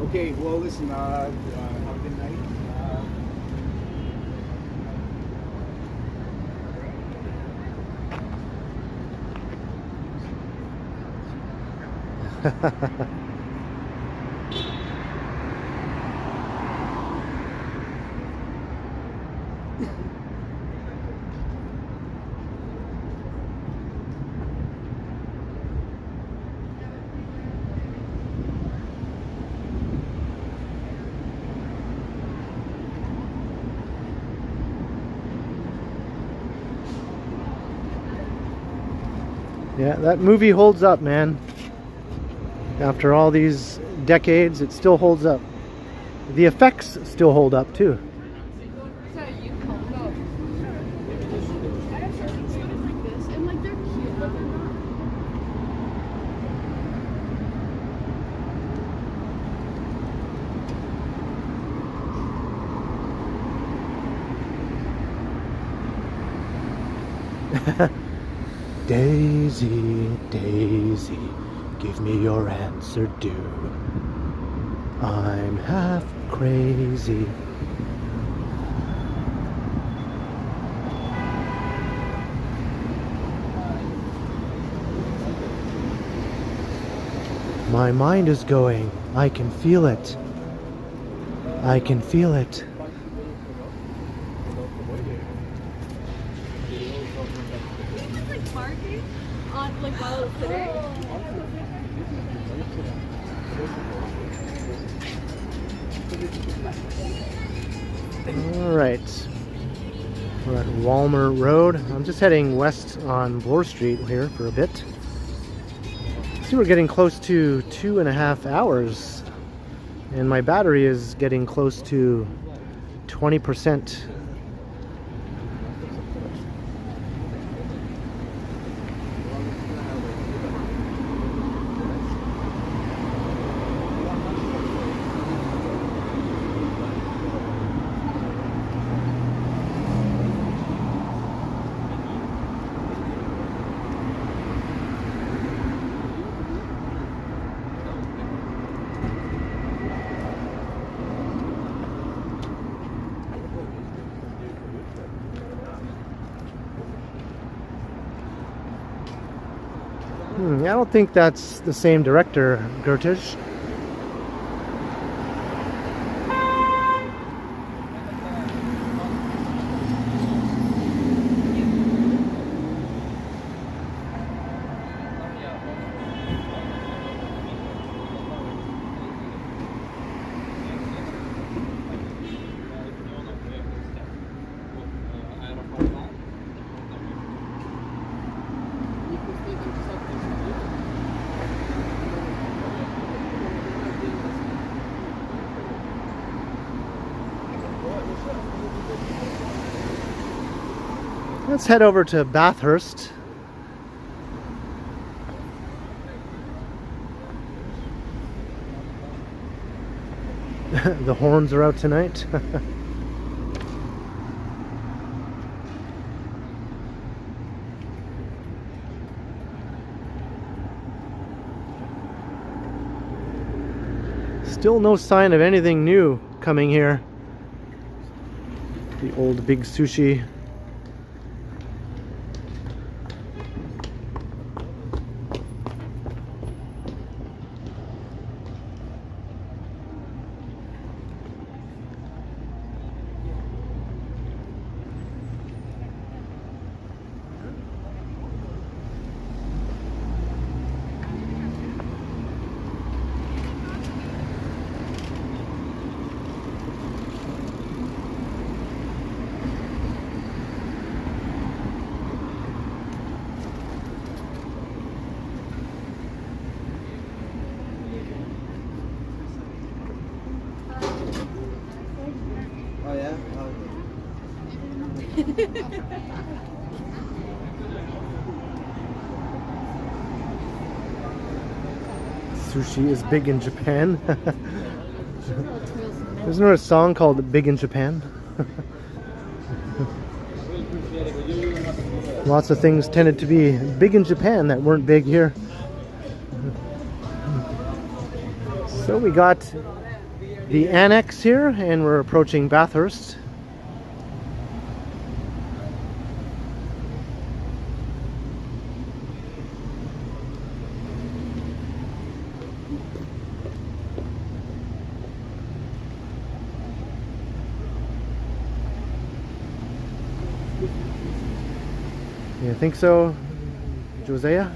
Okay, well, listen, have a good night. Yeah, that movie holds up, man. After all these decades, it still holds up. The effects still hold up, too. Daisy, Daisy, give me your answer due. I'm half crazy. My mind is going. I can feel it. I can feel it. Alright, we're at Walmer Road. I'm just heading west on Bloor Street here for a bit. See, we're getting close to 2.5 hours, and my battery is getting close to 20%. I don't think that's the same director, Gertish. Let's head over to Bathurst. The horns are out tonight. Still no sign of anything new coming here. The old Big Sushi. Oh yeah? Sushi is big in Japan. Isn't there a song called Big in Japan? Lots of things tended to be big in Japan that weren't big here. So we got the Annex here and we're approaching Bathurst. You think so, Josiah?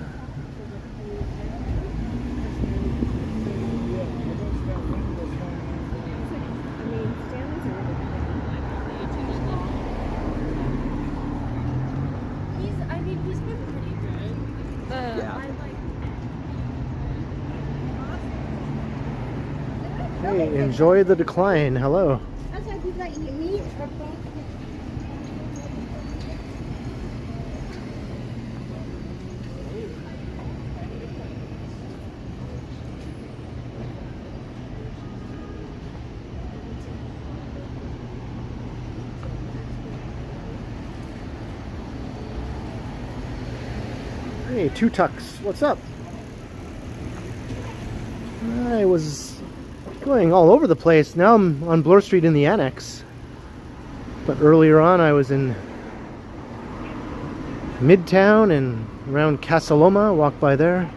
Hey, enjoy the decline. Hello. Hey, Two Tucks, what's up? I was going all over the place. Now I'm on Bloor Street in the Annex. But earlier on I was in Midtown and around Casa Loma, walked by there.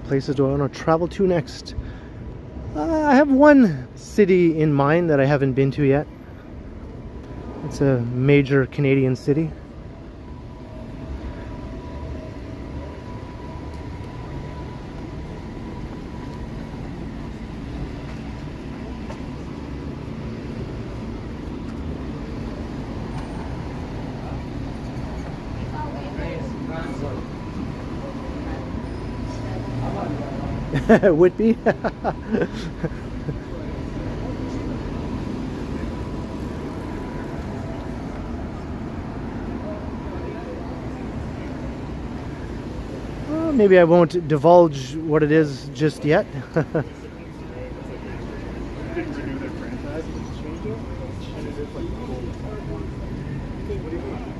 Places do I want to travel to next? I have one city in mind that I haven't been to yet. It's a major Canadian city. Whitby. Well, maybe I won't divulge what it is just yet. didn't renew their franchise, but change it, and it is like cool. What do you mean?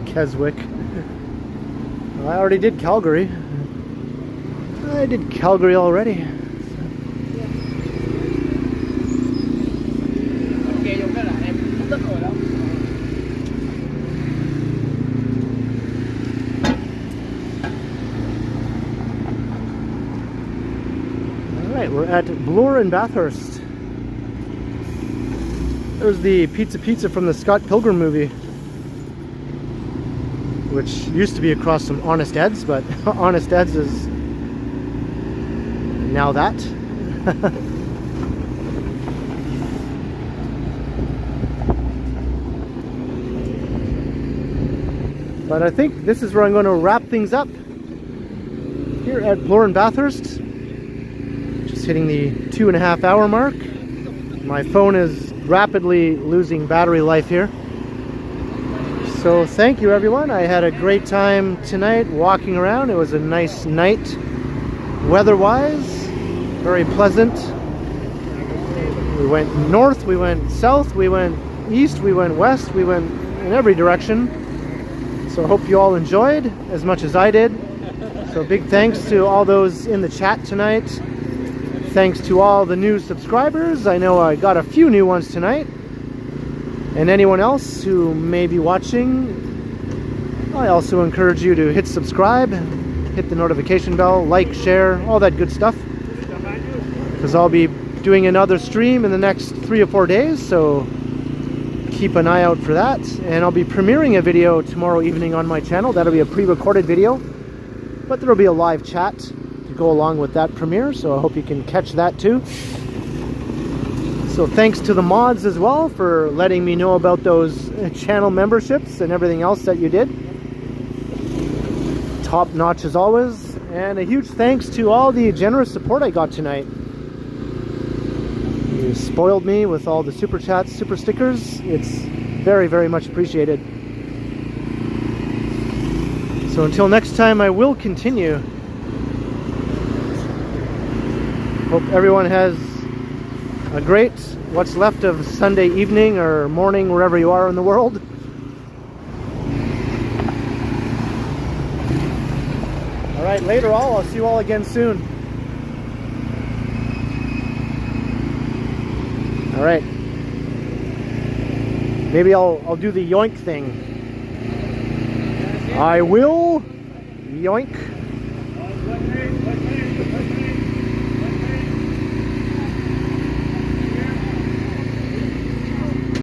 Keswick. Well, I already did Calgary. I did Calgary already. Alright, we're at Bloor in Bathurst. There's the pizza from the Scott Pilgrim movie, which used to be across from Honest Ed's, but Honest Ed's is now that. But I think this is where I'm going to wrap things up here at Bloor and Bathurst. Just hitting the 2.5 hour mark. My phone is rapidly losing battery life here. So thank you everyone. I had a great time tonight walking around. It was a nice night weather-wise, very pleasant. We went north, we went south, we went east, we went west, we went in every direction. So I hope you all enjoyed as much as I did. So big thanks to all those in the chat tonight. Thanks to all the new subscribers. I know I got a few new ones tonight. And anyone else who may be watching, I also encourage you to hit subscribe, hit the notification bell, like, share, all that good stuff. Because I'll be doing another stream in the next 3 or 4 days, so keep an eye out for that. And I'll be premiering a video tomorrow evening on my channel. That'll be a pre-recorded video, but there'll be a live chat to go along with that premiere, so I hope you can catch that too. So thanks to the mods as well for letting me know about those channel memberships and everything else that you did. Top notch as always. And a huge thanks to all the generous support I got tonight. You spoiled me with all the super chats, super stickers. It's very, very much appreciated. So until next time, I will continue. Hope everyone has a great what's left of Sunday evening or morning, wherever you are in the world. All right, later all. I'll see you all again soon. All right. Maybe I'll do the yoink thing. I will yoink.